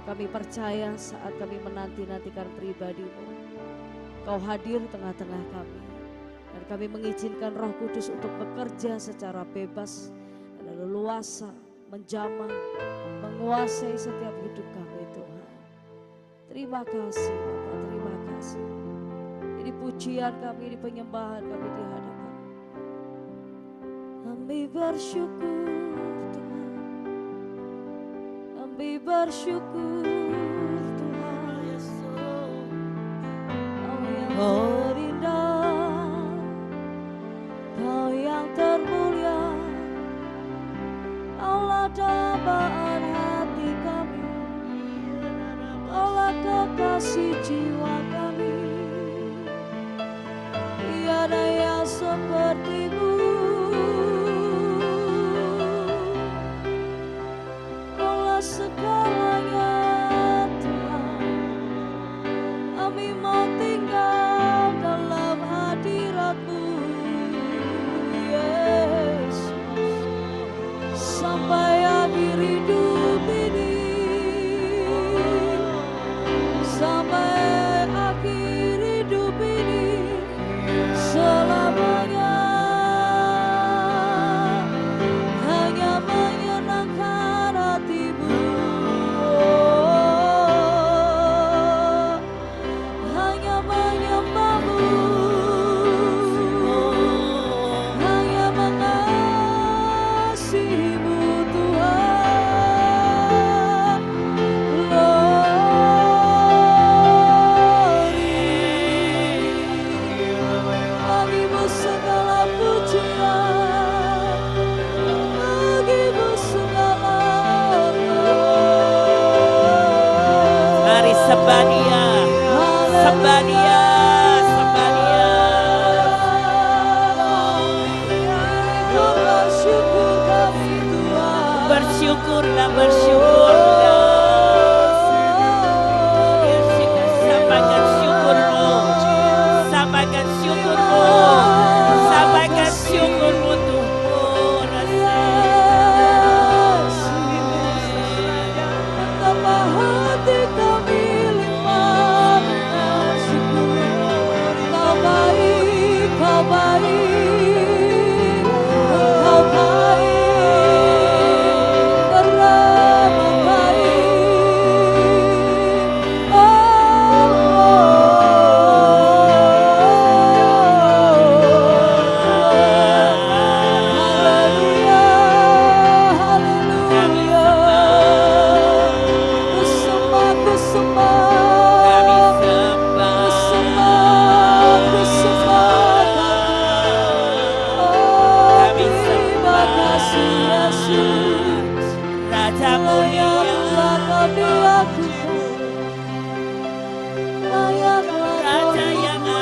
Kami percaya saat kami menanti-nantikan pribadi-Mu, Kau hadir tengah-tengah kami. Dan kami mengizinkan Roh Kudus untuk bekerja secara bebas dan leluasa, menjamah, menguasai setiap hidup kami Tuhan. Terima kasih Bapa, terima kasih. Ini pujian kami, ini penyembahan kami di hadapan. Kami bersyukur Tuhan, kami bersyukur Tuhan. Kau terindah, Kau yang termulia, Allah dambaan hati kami, Allah kekasih jiwa kami. Tiada yang seperti-Mu, Allah segalanya Tuhan. Kami mau tinggal dalam hadirat-Mu, Yesus, sampai akhir hidup ini, sampai akhir hidup ini, selamanya hanya menyenangkan hati-Mu, hanya menyembah-Mu, hanya mengasihi-Mu Tuhan. Bagimu segala pujian, bagimu segala hormat. Mari sembah Dia, sembah Dia, sembah Dia. Kau bersyukur kami Tuhan. Bersyukurlah, bersyukurlah. Sampaikan syukur-Mu, sampaikan syukur-Mu, sampaikan syukur-Mu Tuhan. Betapa hati kami limpah dengan syukur. Kau baik, Kau baik, Kau baik, teramat baik. Haleluya, haleluya. Kusembah, kusembah, Kami sembah, kusembah, kusembah. kami Terima sembah. kasih Yesus. Raja mulia, Layaklah Kau diakukan, layaklah Kau Raja yang dipuji, agung.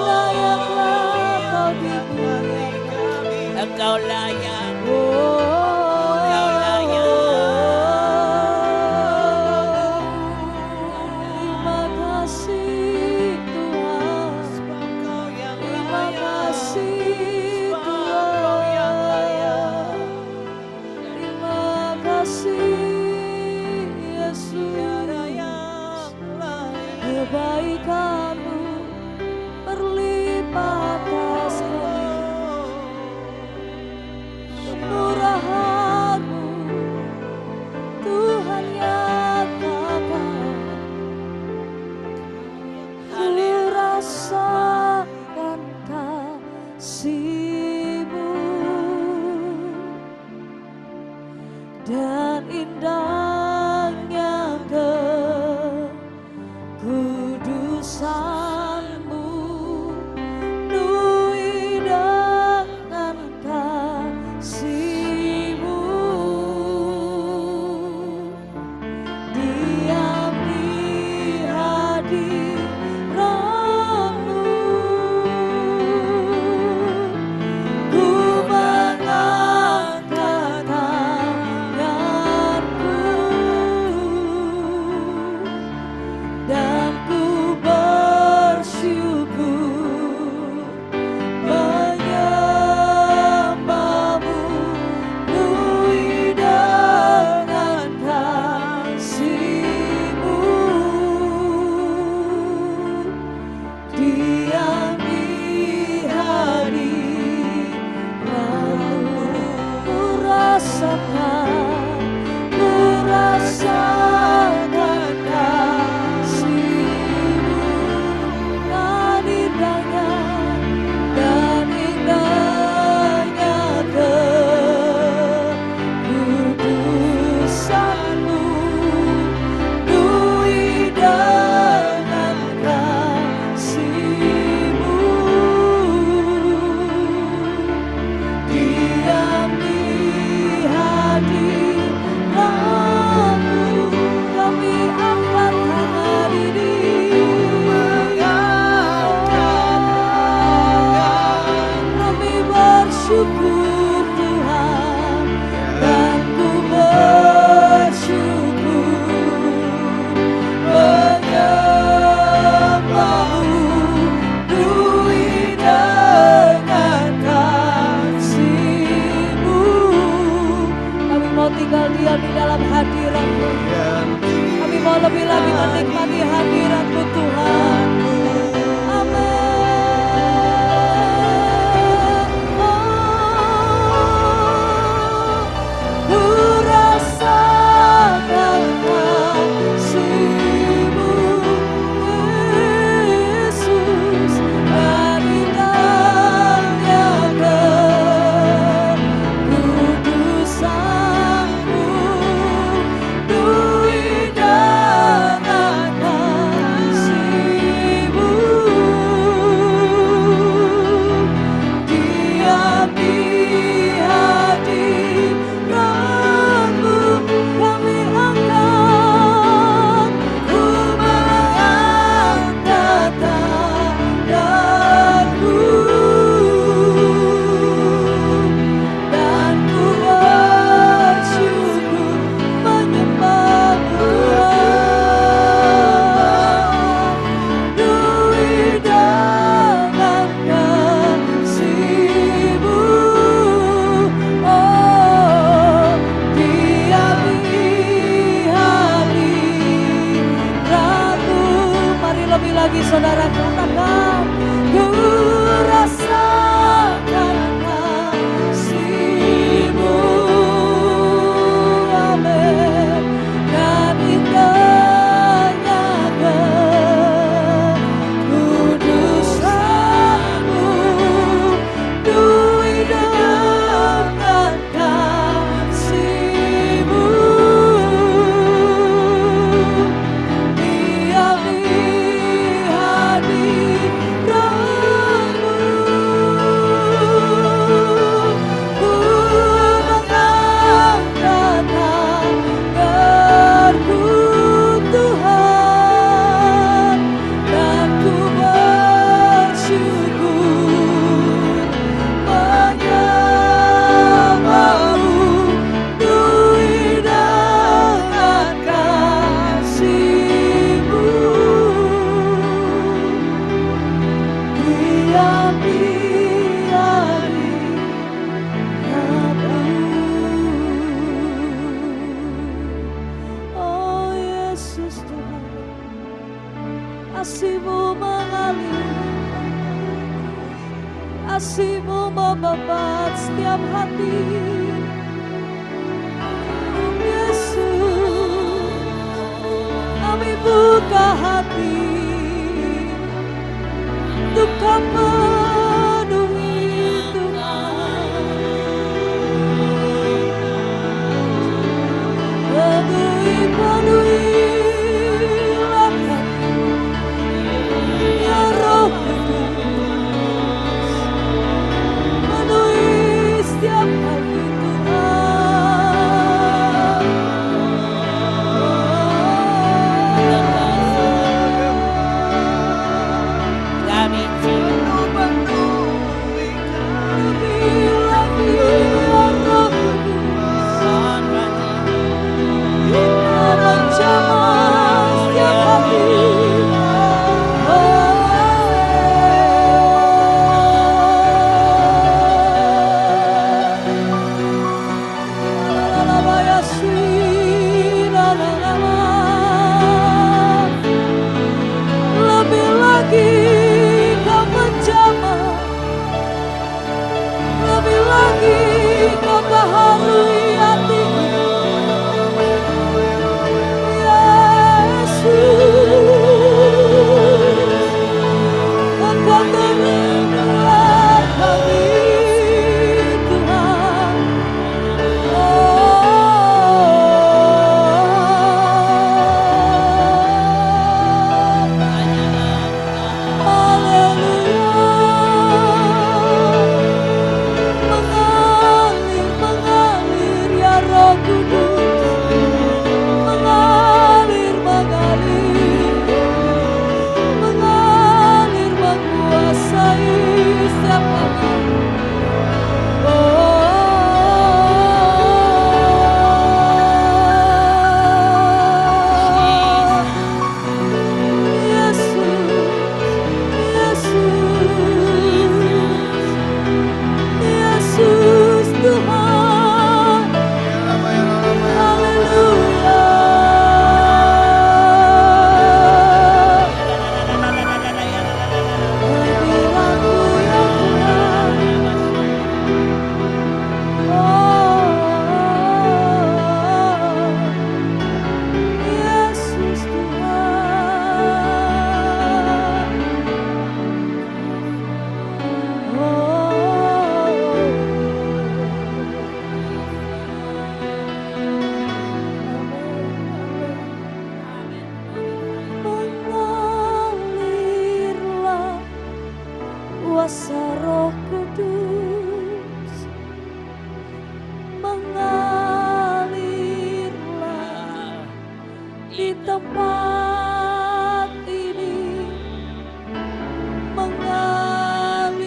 layaklah Kau dimuliakan. Engkau layak, Kau layak. Terima kasih Tuhan, terima kasih Tuhan, terima kasih Yesus. Kebaikan-Mu berlimpah atas kami. hadirat-Mu. Kami mau lebih lagi menikmati hadirat-Mu Tuhan. Saudara katakan, ku rasakan kasih-Mu, amin. Dan indahnya kekudusan-Mu, duit dengan kasih-Mu. Kasih-Mu mengalir, kasih-Mu membebat setiap hati. Yesus, kami buka hati untuk Kau penuhi Tuhan. Penuhilah kami, ya Roh Kudus, penuhi setiap hati di tempat ini. Mengalirlah,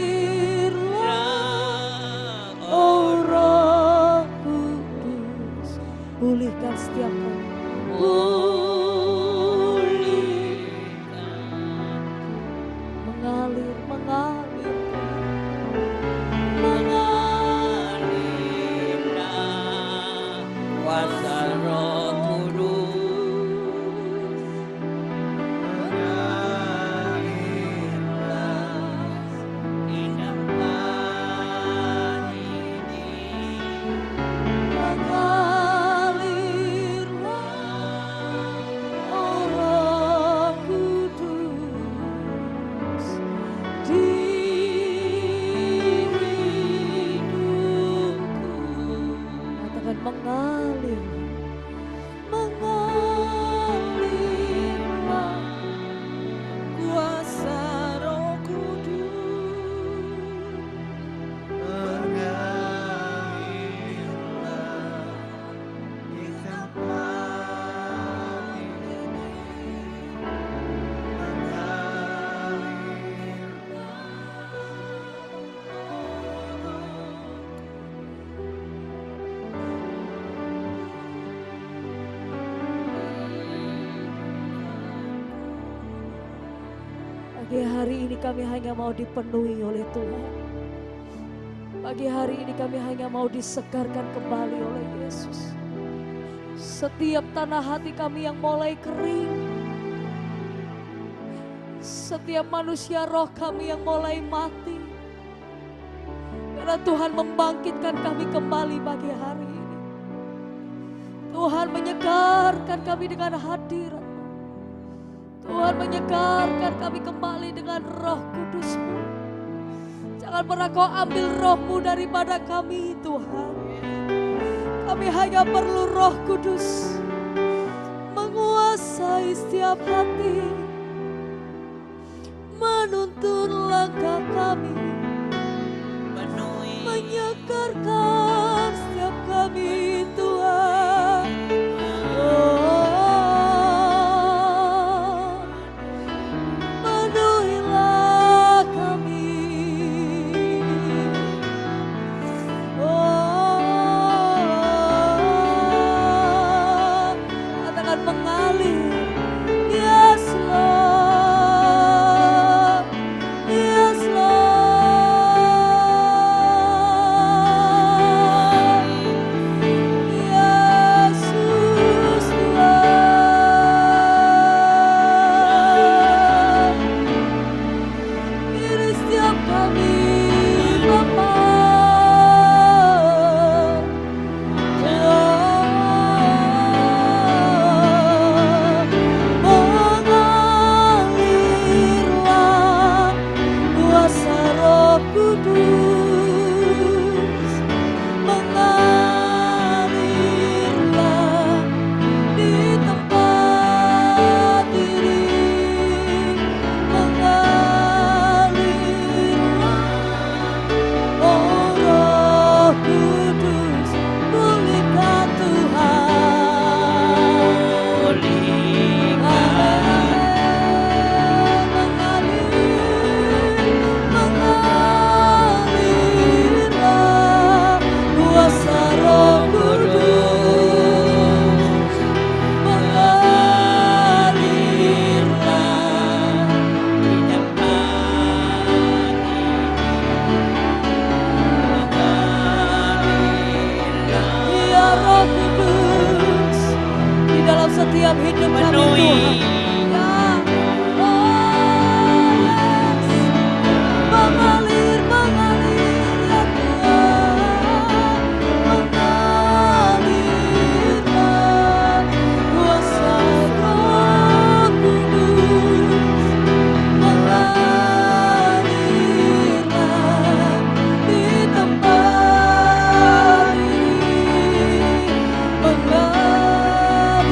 oh Roh Kudus, pulihkan setiap orang. Mengalir, mengalir, mengalirlah kuasa Roh Kudus, mengalirlah di tempat ini, mengalirlah, oh Roh Kudus, di hidupku. Katakan mengalir, mengalirlah kuasa Roh Kudus, mengalirlah di tempat ini, Pagi hari ini kami hanya mau dipenuhi oleh Tuhan. Pagi hari ini kami hanya mau disegarkan kembali oleh Yesus. Setiap tanah hati kami yang mulai kering, setiap manusia roh kami yang mulai mati, karena Tuhan membangkitkan kami kembali pagi hari ini. Tuhan menyegarkan kami dengan hadirat. Tuhan menyegarkan kami kembali dengan Roh Kudus-Mu. Jangan pernah Kau ambil roh-Mu daripada kami, Tuhan. Kami hanya perlu Roh Kudus menguasai setiap hati, menuntun langkah kami, menyegarkan setiap kami, Tuhan. Penuhilah kami. Katakan mengalir. Yes Lord, yes Lord, Yesus Tuhan. Kiri setiap kami Bapa. Mengalirlah kuasa Roh Kudus, mengalirlah di tempat ini, mengalirlah, oh Roh Kudus, pulihkan Tuhan. Mengalirlah kuasa Roh Kudus, mengalirlah di tempat ya Roh Kudus di dalam setiap hidup kami Penuhi. Tuhan. Ya, oh yes. Mengalir, mengalir ya Tuhan. Mengalirlah kuasa Roh Kudus, mengalirlah di tempat ini, mengalirlah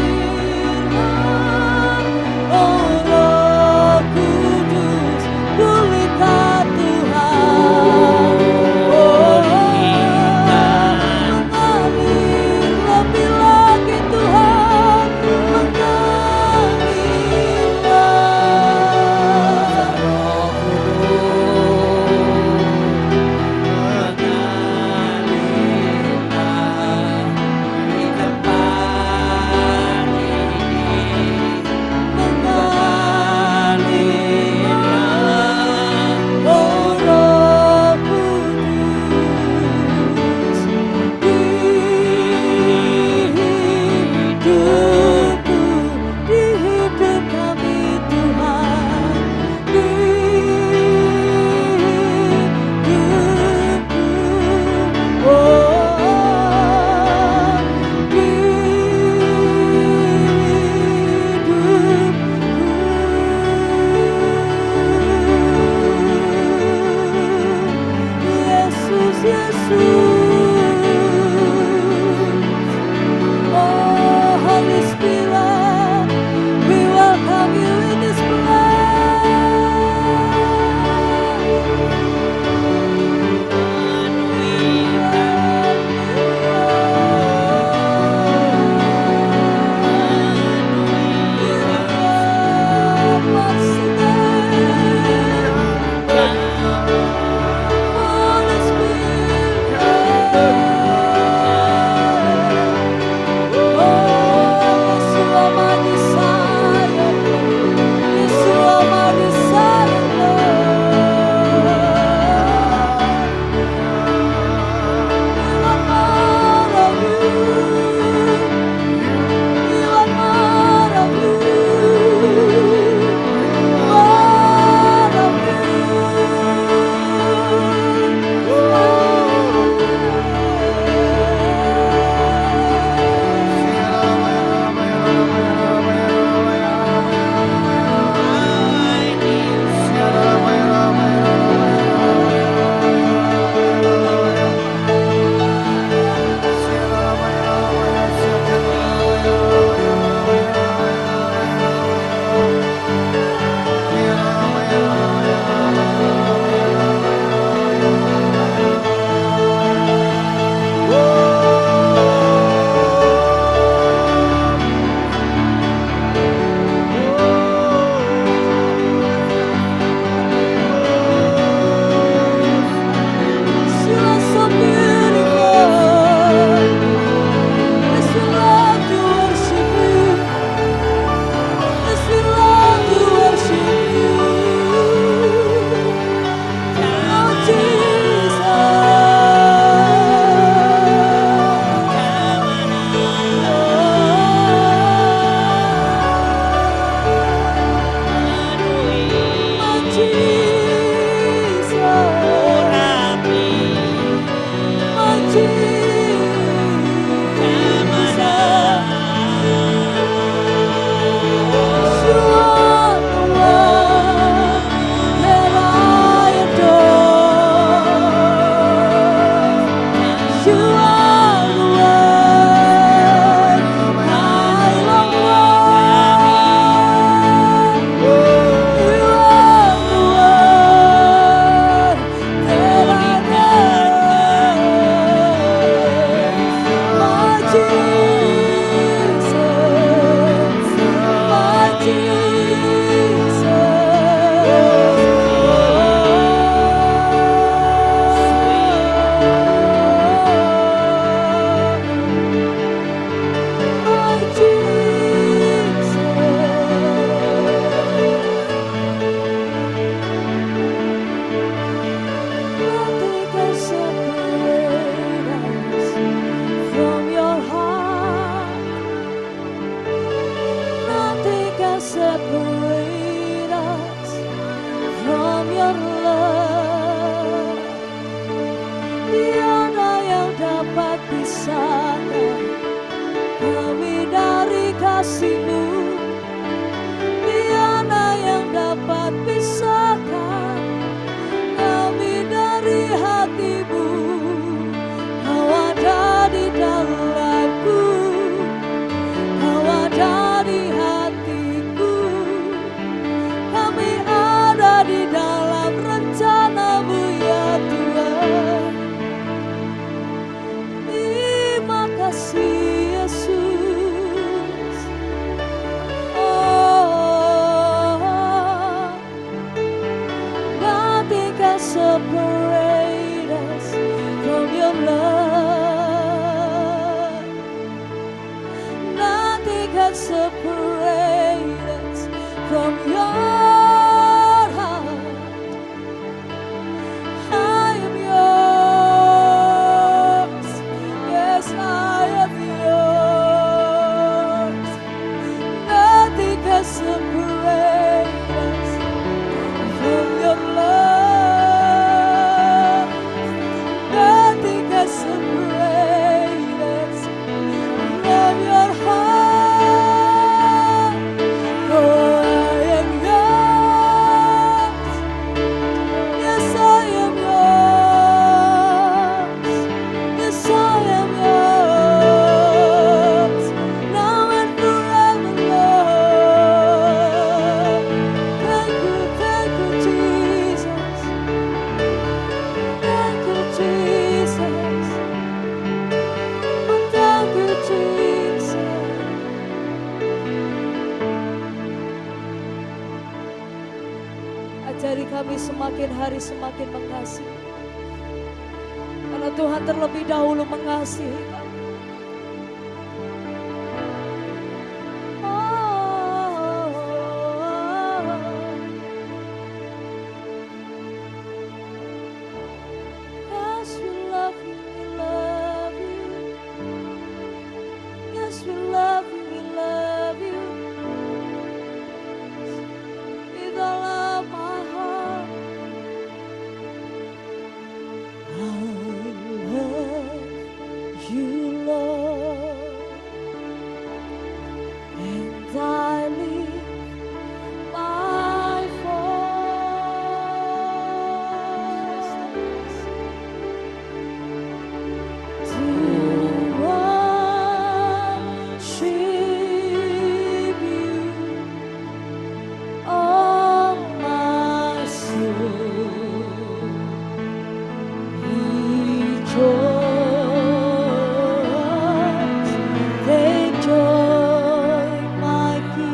kasih-Mu, tiada yang dapat pisahkan kami dari hati-Mu. Kau ada di dalamku, Kau ada di hatiku, kami ada di dalam rencana-Mu ya Tuhan. Terima kasih Yesus. Oh, nothing can separate us from your love. Nothing can separate us from your heart. I am yours. Yes, I am yours. Nothing can separate us from your love. Nothing can separate us from your heart. For I am yours. Yes, I am yours. Yes, I am yours. Now and forever, Lord. Thank you, Jesus. Thank you, Jesus. Oh, thank you, Jesus. Ajari kami semakin hari semakin mengasihi, karena Tuhan terlebih dahulu mengasihi kami. Yes, we love you, we love you. Yes, we love you, we love you. With all of my heart, I love you, Lord, and I lift my voice to worship you, oh my soul. Rejoice, take joy, my King.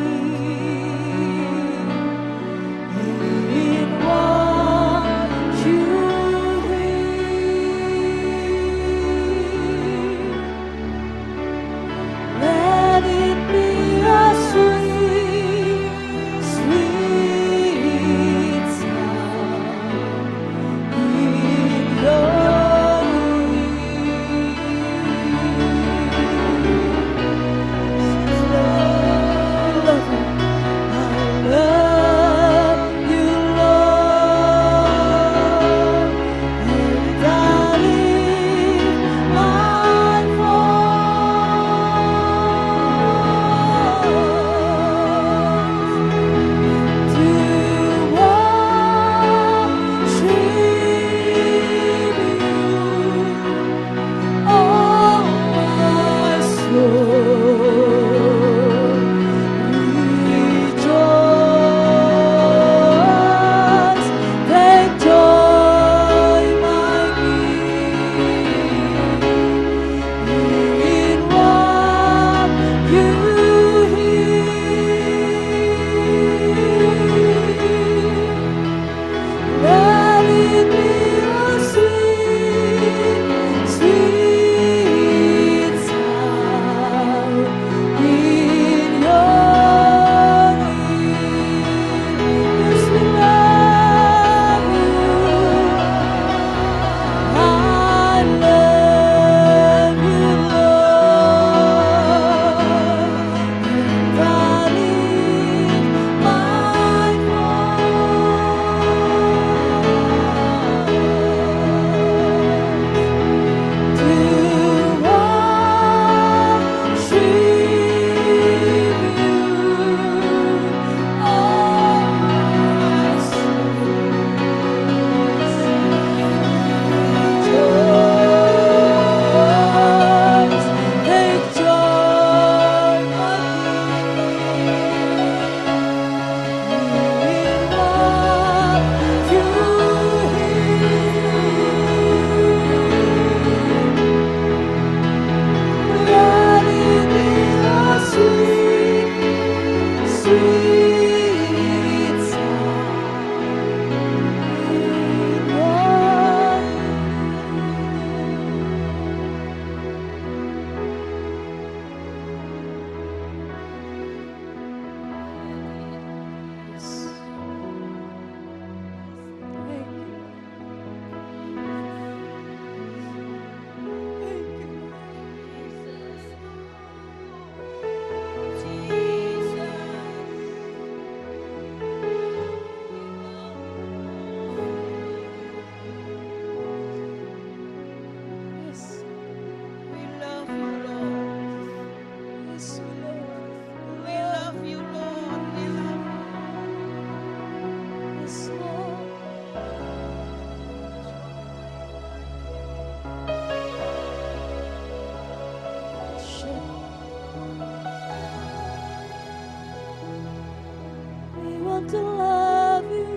to love you.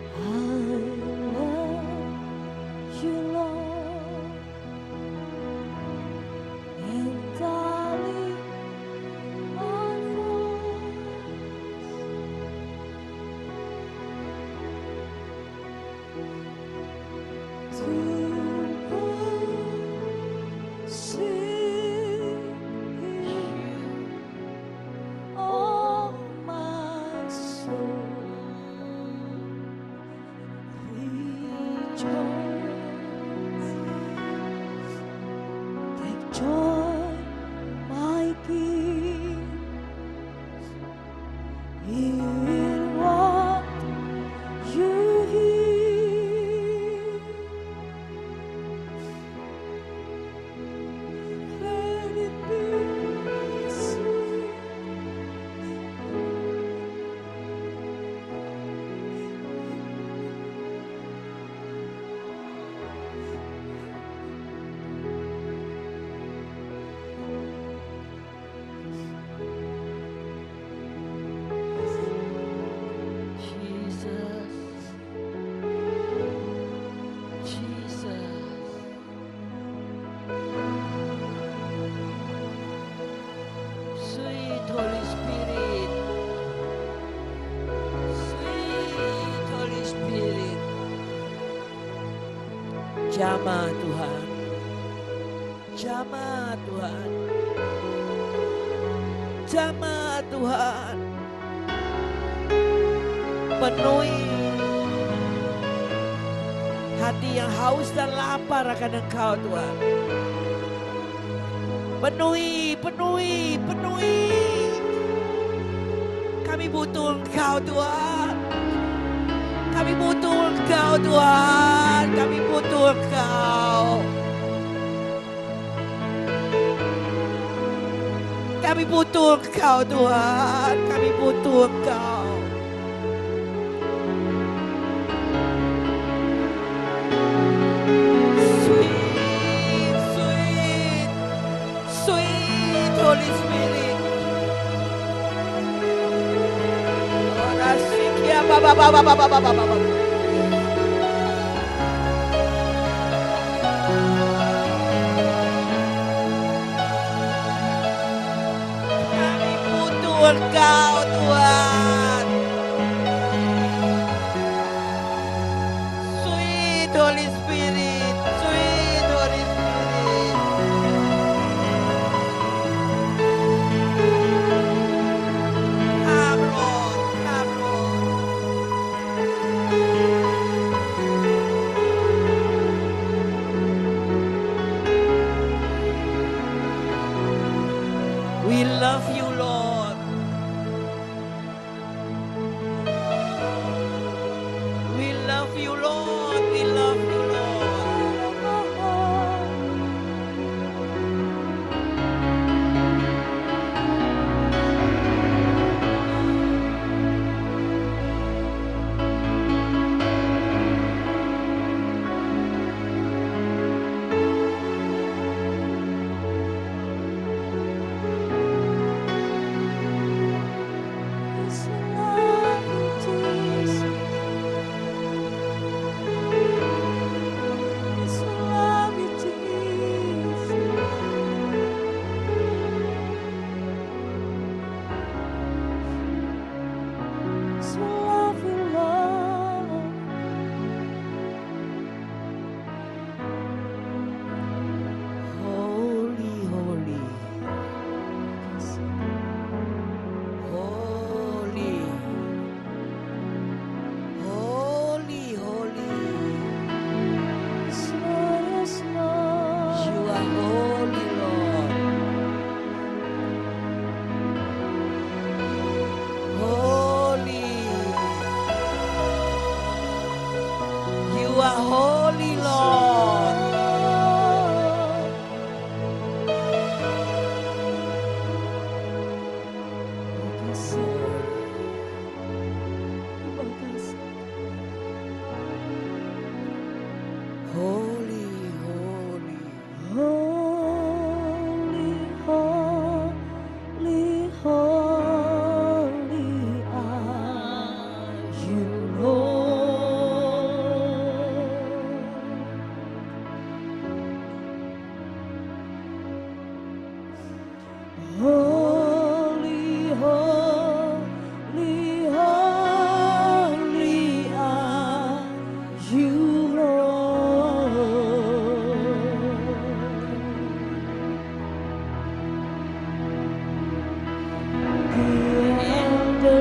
I love you, Lord, and darling, my voice to sing all my soul. Take joy, my King, in what you hear. Let it be sweet. Sweet Holy Spirit, sweet Holy Spirit, jamah Tuhan, jamah Tuhan, jamah Tuhan, penuhi hati yang haus dan lapar akan Engkau Tuhan. Penuhi, penuhi, penuhi. Kami butuh Engkau Tuhan. Kami butuh Engkau Tuhan. Kami butuh Engkau. Kami butuh Engkau Tuhan. Kami butuh Engkau. Sweet, sweet, sweet Holy Spirit. Orasikia baba baba baba baba baba. Kami butuh Engkau Tuhan. Sweet Holy Spirit, sweet Holy Spirit. Come Lord, come Lord. We love you, Lord. We love you, Lord. We love you, Lord.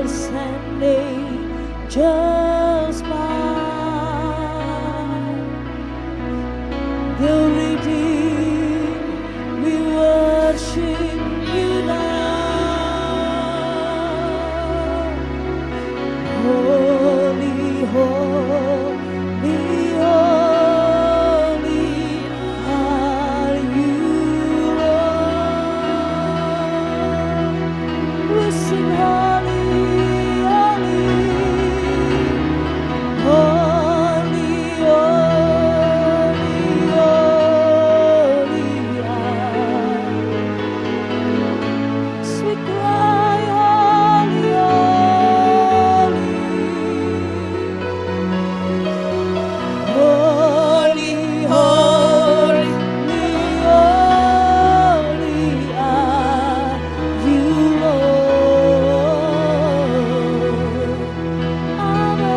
elders and angels bow. The redeemed, we worship you now. Holy, holy, holy are you, Lord. We sing holy, holy, holy, holy, holy are. So we cry holy, holy, holy, holy are you, Lord. Amen.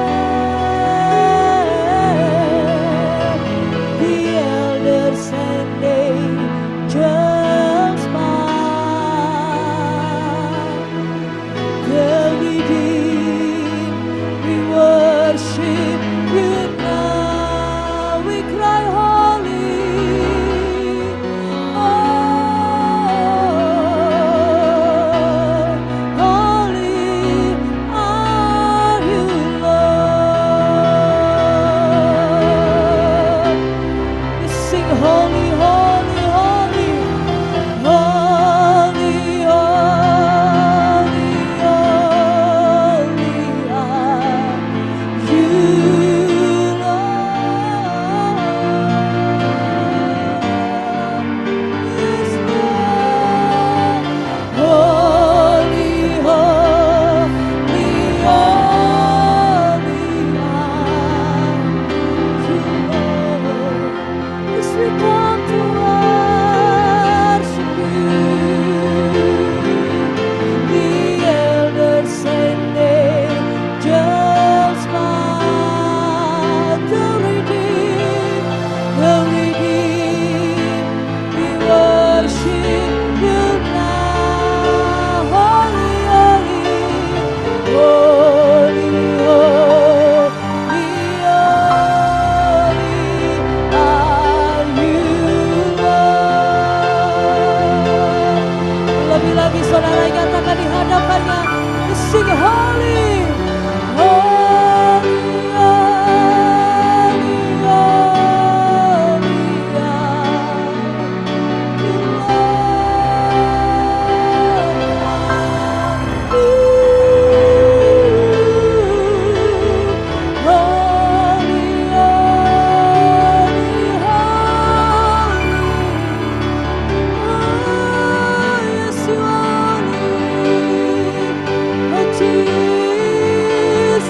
The elders and angels bow. The redeemed, we worship you now. We cry holy, oh, holy are you, Lord. We sing holy, holy, holy, holy, holy, holy are you, Lord. Yes, Lord. Holy, holy, holy are you, Lord. Yes, we come to worship you. The elders and angels bow. The redeemed, we worship you now. Holy, holy, holy, holy, holy are you, Lord. Lebih-lebih saudara nyatakan di hadapannya, sing holy, holy, holy, holy are you, Lord. Holy, holy, holy. Oh, yes, you are, oh, Jesus.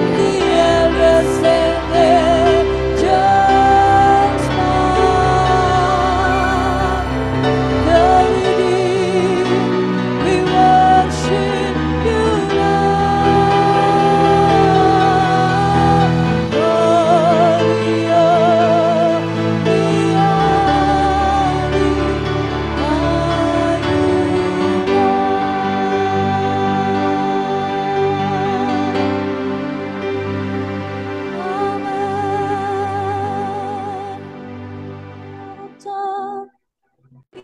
The elders and angels bow. The redeemed, we worship you now. Holy, holy, holy are you, Lord. Amen. Kau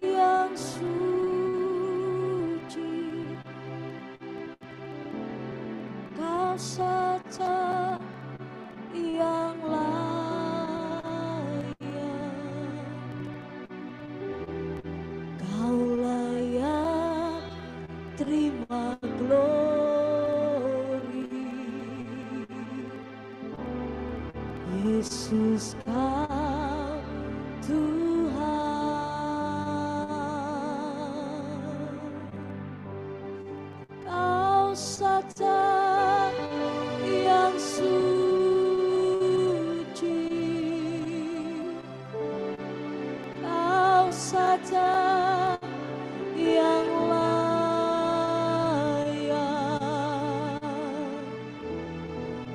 yang suci, kau saja yang layak, kau layak terima glory. Yesus kau Tuhan, kau saja yang suci, kau saja yang layak,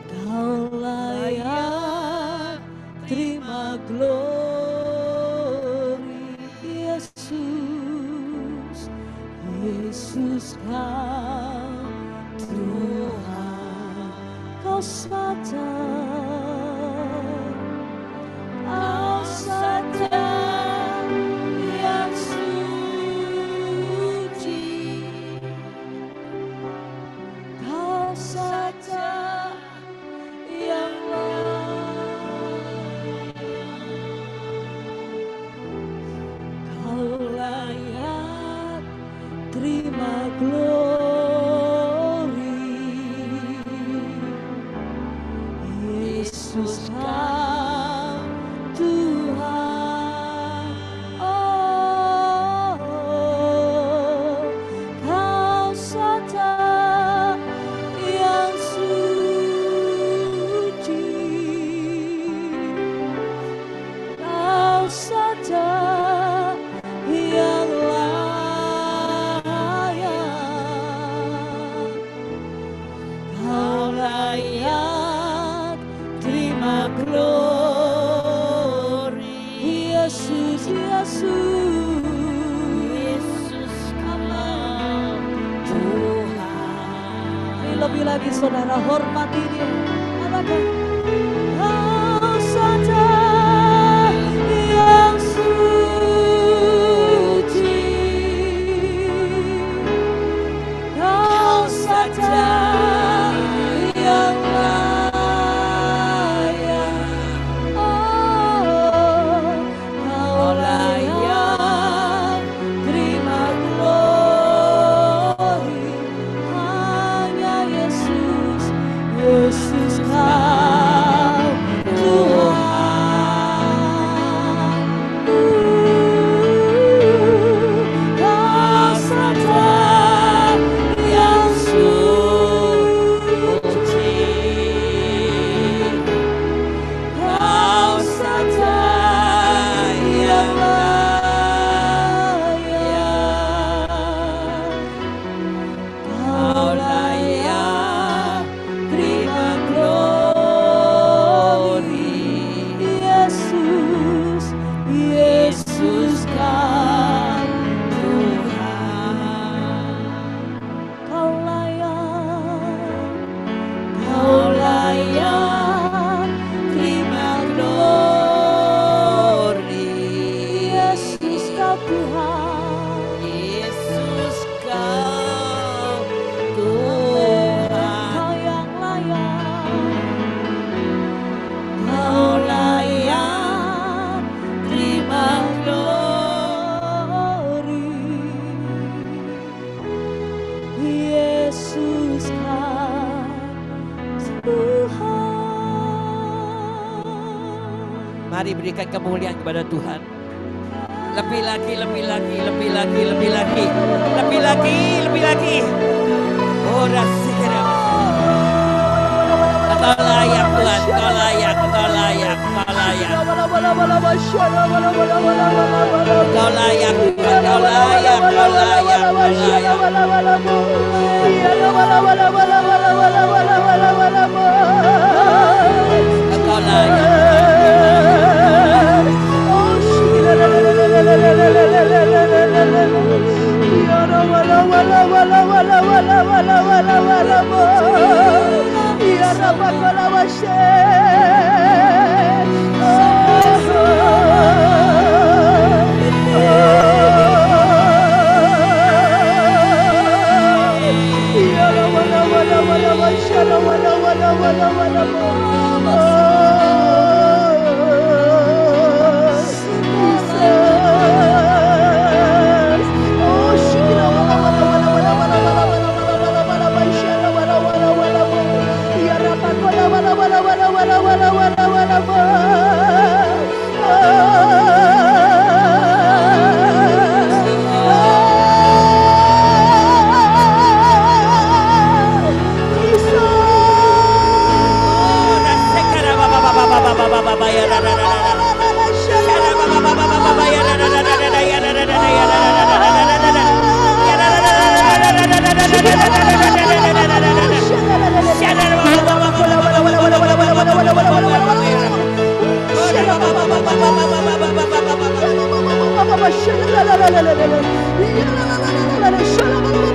kau layak terima glory. Yesus, Yesus Kau Tuhan, Kau saja, Kau saja yang suci, Kau saja yang layak, Kau layak terima glory. Yesus Kau Tuhan, oh, Kau saja yang suci, Kau saja yang layak, Kau layak terima glory. Yesus, Yesus, Yesus Kau Tuhan. Lebih lagi saudara hormati Dia. Katakan, Kau saja yang suci, Kau saja yang layak, oh, Kau layak terima glory. Hanya Yesus, Yesus Kau Tuhan, Kau saja yang suci, Kau saja yang layak, Kau layak terima glory. Yesus, Yesus Kau Tuhan, Kau layak terima glory. Yesus Kau Tuhan, Yesus Kau Tuhan, Kau yang layak, Kau layak terima glory. Yesus Kau Tuhan. Mari berikan kemuliaan kepada Tuhan. Lebih lagi, lebih lagi, lebih lagi, lebih lagi, lebih lagi, lebih lagi. Oh, rasikira. Kau layak Tuhan, Kau layak, Kau layak, Kau layak. Kau layak Tuhan, Kau layak, Kau layak, Kau layak. Kau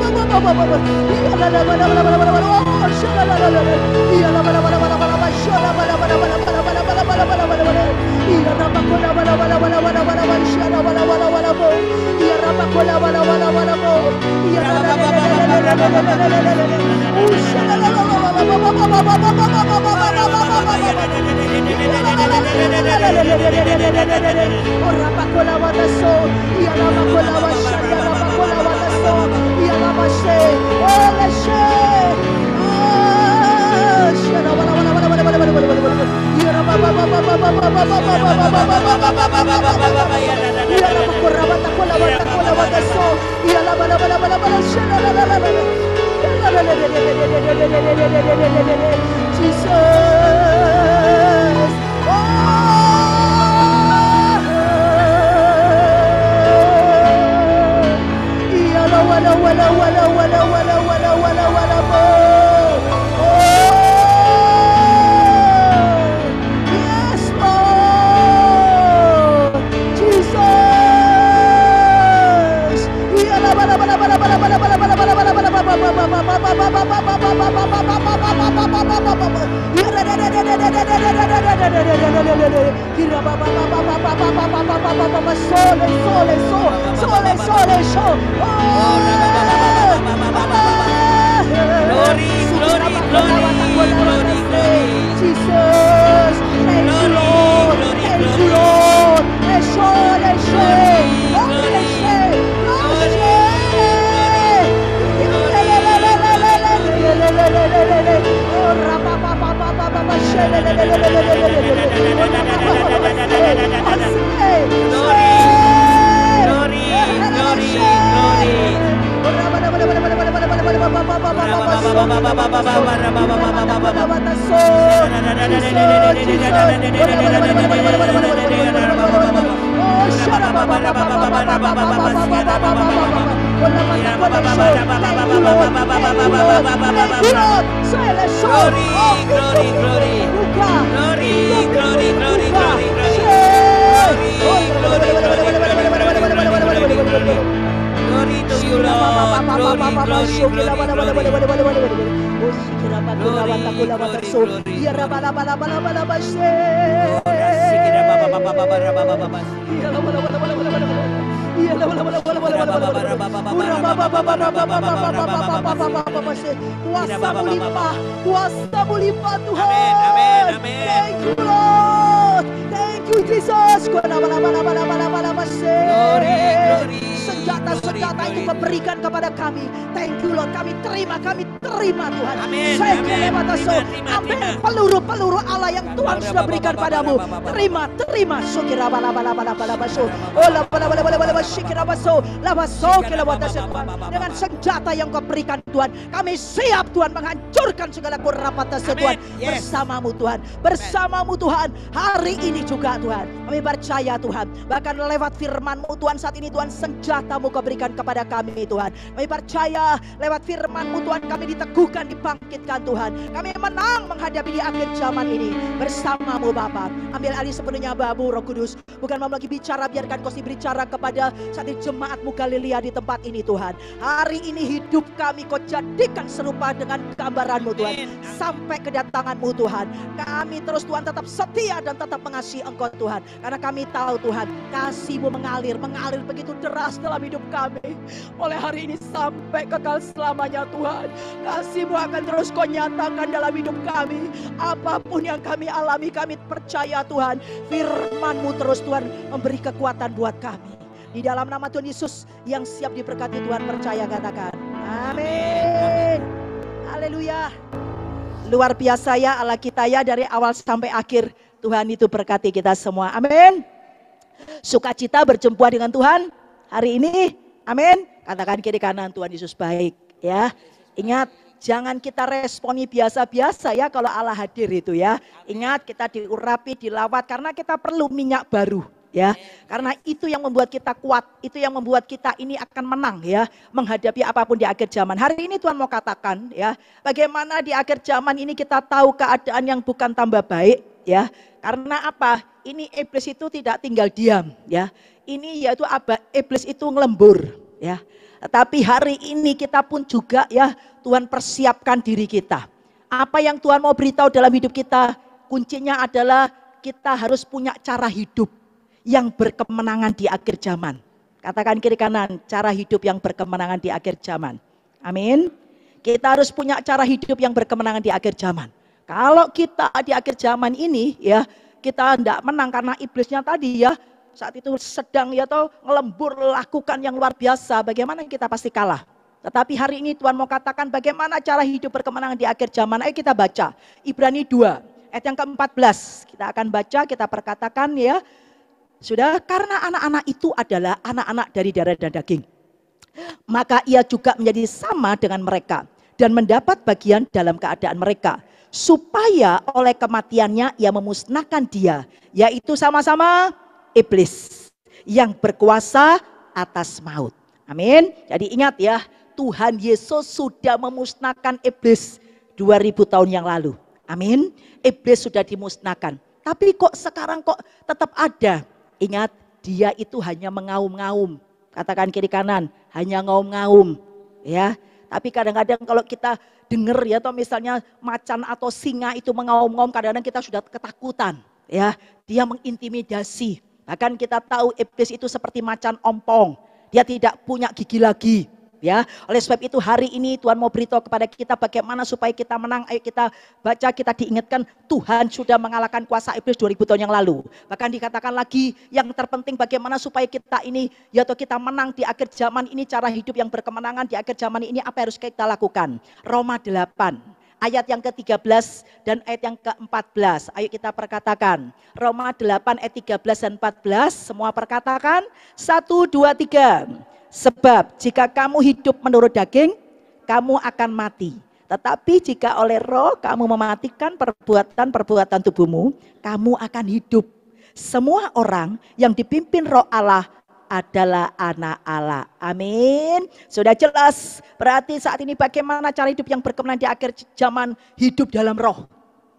Kuasamu limpah Tuhan. Thank you Lord. Thank you Jesus. Senjata-senjata itu memberikan kepada kami. Thank you Lord. Kami terima Tuhan. Ambil peluru-peluru Allah yang Tuhan sudah berikan padamu. Terima. Dengan senjata yang kau berikan Tuhan, kami siap Tuhan menghancurkan segala kurapatase Tuhan. Bersamamu Tuhan. Hari ini juga Tuhan, kami percaya Tuhan, bahkan lewat firman-Mu Tuhan, saat ini Tuhan, senjata-Mu kau berikan kepada kami Tuhan. Kami percaya lewat firman-Mu Tuhan, kami diteguhkan, dibangkitkan Tuhan. Kami menang menghadapi di akhir zaman ini bersama-Mu Bapa. Ambil alih sepenuhnya Bapa-Mu Roh Kudus. Bukan mau lagi bicara, biarkan Kau berbicara kepada saat ini jemaat-Mu Galilea di tempat ini Tuhan. Hari ini hidup kami Kau jadikan serupa dengan gambaran-Mu Tuhan. Sampai kedatangan-Mu Tuhan, kami terus Tuhan tetap setia dan tetap mengasihi Engkau Tuhan. Karena kami tahu Tuhan, kasih-Mu mengalir begitu deras dalam hidup kami. Mulai hari ini sampai kekal selamanya Tuhan. Kasih-Mu akan terus Kau nyatakan dalam hidup kami. Apapun yang kami alami, kami percaya Tuhan, firman-Mu terus Tuhan memberi kekuatan buat kami. Di dalam nama Tuhan Yesus yang siap diberkati Tuhan, percaya katakan amin. Haleluya. Luar biasa ya Allah kita ya, dari awal sampai akhir. Tuhan itu berkati kita semua. Amin. Sukacita berjumpa dengan Tuhan hari ini. Amin. Katakan kiri kanan, Tuhan Yesus baik ya. Ingat, jangan kita responi biasa-biasa ya kalau Allah hadir itu ya. Ingat, kita diurapi, dilawat karena kita perlu minyak baru. Ya, karena itu yang membuat kita kuat, itu yang membuat kita ini akan menang ya, menghadapi apapun di akhir zaman. Hari ini Tuhan mau katakan ya, bagaimana di akhir zaman ini kita tahu keadaan yang bukan tambah baik ya. Karena apa? Ini iblis itu tidak tinggal diam ya. Ini yaitu iblis itu ngelembur ya. Tetapi hari ini kita pun juga ya Tuhan persiapkan diri kita. Apa yang Tuhan mau beritahu dalam hidup kita, kuncinya adalah kita harus punya cara hidup yang berkemenangan di akhir zaman. Katakan kiri kanan, cara hidup yang berkemenangan di akhir zaman. Amin. Kita harus punya cara hidup yang berkemenangan di akhir zaman. Kalau kita di akhir zaman ini ya, kita tidak menang karena iblisnya tadi ya, saat itu sedang ya tahu ngelembur lakukan yang luar biasa, bagaimana kita pasti kalah. Tetapi hari ini Tuhan mau katakan bagaimana cara hidup berkemenangan di akhir zaman. Ayo kita baca Ibrani 2 ayat yang ke-14. Kita akan baca, kita perkatakan ya. Sudah, karena anak-anak itu adalah anak-anak dari darah dan daging, maka ia juga menjadi sama dengan mereka dan mendapat bagian dalam keadaan mereka, supaya oleh kematiannya ia memusnahkan dia, yaitu sama-sama iblis yang berkuasa atas maut. Amin. Jadi ingat ya, Tuhan Yesus sudah memusnahkan iblis 2000 tahun yang lalu. Amin. Iblis sudah dimusnahkan. Tapi kok sekarang kok tetap ada? Ingat, dia itu hanya mengaum-ngaum. Katakan kiri kanan, hanya ngaum-ngaum. Ya. Tapi kadang-kadang kalau kita dengar ya, atau misalnya macan atau singa itu mengaum-ngaum, kadang-kadang kita sudah ketakutan. Ya, dia mengintimidasi. Bahkan kita tahu iblis itu seperti macan ompong. Dia tidak punya gigi lagi. Ya, oleh sebab itu hari ini Tuhan mau beritahu kepada kita bagaimana supaya kita menang. Ayo kita baca, kita diingatkan Tuhan sudah mengalahkan kuasa iblis 2000 tahun yang lalu. Bahkan dikatakan lagi yang terpenting bagaimana supaya kita ini yaitu kita menang di akhir zaman ini, cara hidup yang berkemenangan di akhir zaman ini apa yang harus kita lakukan. Roma 8 ayat yang ke-13 dan ayat yang ke-14. Ayo kita perkatakan. Roma 8 ayat 13 dan 14. Semua perkatakan. 1, 2, 3. Sebab jika kamu hidup menurut daging, kamu akan mati. Tetapi jika oleh roh kamu mematikan perbuatan-perbuatan tubuhmu, kamu akan hidup. Semua orang yang dipimpin roh Allah adalah anak Allah. Amin. Sudah jelas. Berarti saat ini bagaimana cara hidup yang berkemenangan di akhir zaman? Hidup dalam roh,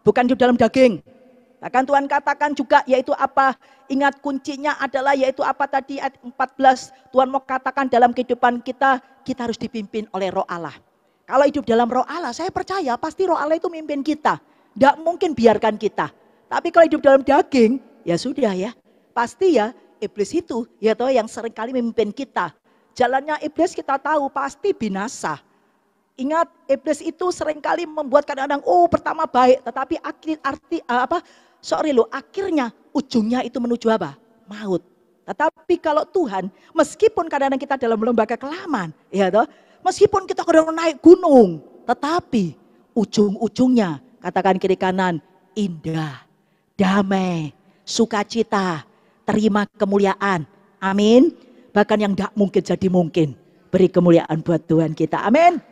bukan hidup dalam daging. Bahkan Tuhan katakan juga yaitu apa? Ingat kuncinya adalah yaitu apa tadi ayat 14. Tuhan mau katakan dalam kehidupan kita, kita harus dipimpin oleh roh Allah. Kalau hidup dalam roh Allah, saya percaya pasti roh Allah itu mimpin kita. Tidak mungkin biarkan kita. Tapi kalau hidup dalam daging, ya sudah ya. Pasti ya iblis itu ya toh yang seringkali memimpin kita. Jalannya iblis kita tahu pasti binasa. Ingat, iblis itu seringkali membuat kadang-kadang pertama baik, tetapi akhirnya ujungnya itu menuju apa? Maut. Tetapi kalau Tuhan, meskipun kadang-kadang kita dalam lembaga kelaman, ya toh, meskipun kita kadang naik gunung, tetapi ujung-ujungnya, katakan kiri kanan, indah, damai, sukacita, terima kemuliaan. Amin. Bahkan yang tidak mungkin jadi mungkin. Beri kemuliaan buat Tuhan kita. Amin.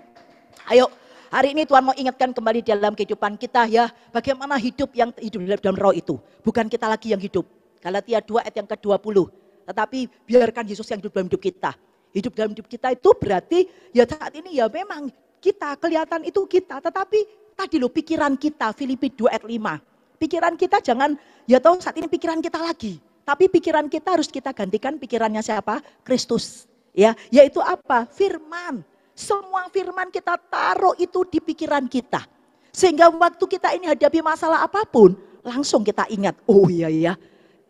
Ayo, hari ini Tuhan mau ingatkan kembali dalam kehidupan kita ya, bagaimana hidup yang hidup dalam roh itu. Bukan kita lagi yang hidup. Galatia 2 ayat yang ke-20. Tetapi biarkan Yesus yang hidup dalam hidup kita. Hidup dalam hidup kita itu berarti ya saat ini ya memang kita kelihatan itu kita. Tetapi tadi loh pikiran kita, Filipi 2 ayat 5. Pikiran kita jangan ya tahu saat ini pikiran kita lagi. Tapi pikiran kita harus kita gantikan pikirannya siapa? Kristus. Ya, yaitu apa? Firman. Semua firman kita taruh itu di pikiran kita. Sehingga waktu kita ini hadapi masalah apapun, langsung kita ingat, oh iya.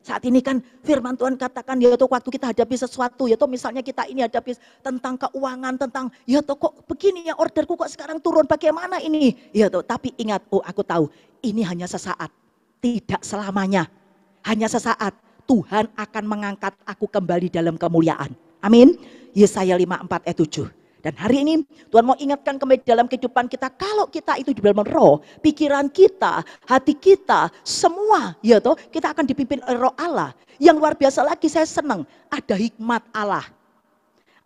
Saat ini kan firman Tuhan katakan, yaitu waktu kita hadapi sesuatu, yaitu misalnya kita ini hadapi tentang keuangan, tentang, yaitu kok begini ya orderku kok sekarang turun, bagaimana ini? Yaitu, tapi ingat, aku tahu, ini hanya sesaat, tidak selamanya. Hanya sesaat, Tuhan akan mengangkat aku kembali dalam kemuliaan. Amin. Yesaya 54 ayat 7. Dan hari ini Tuhan mau ingatkan kembali dalam kehidupan kita, kalau kita itu di dalam roh, pikiran kita, hati kita, semua ya toh kita akan dipimpin oleh roh Allah. Yang luar biasa lagi saya senang, ada hikmat Allah.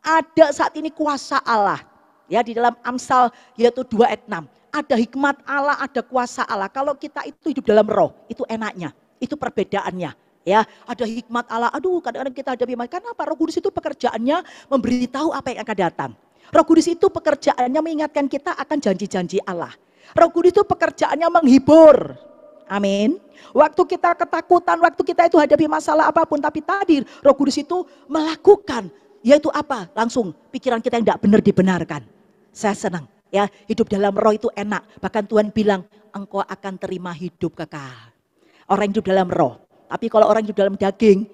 Ada saat ini kuasa Allah. Ya di dalam Amsal yaitu 2 ayat 6. Ada hikmat Allah, ada kuasa Allah. Kalau kita itu hidup dalam roh, itu enaknya, itu perbedaannya. Ya, ada hikmat Allah. Aduh, kadang-kadang kita hadapi karena apa? Roh Kudus itu pekerjaannya memberitahu apa yang akan datang. Roh Kudus itu pekerjaannya mengingatkan kita akan janji-janji Allah. Roh Kudus itu pekerjaannya menghibur. Amin. Waktu kita ketakutan, waktu kita itu hadapi masalah apapun, tapi tadi Roh Kudus itu melakukan yaitu apa? Langsung pikiran kita yang tidak benar dibenarkan. Saya senang ya, hidup dalam roh itu enak. Bahkan Tuhan bilang engkau akan terima hidup kekal. Orang hidup dalam roh. Tapi kalau orang hidup dalam daging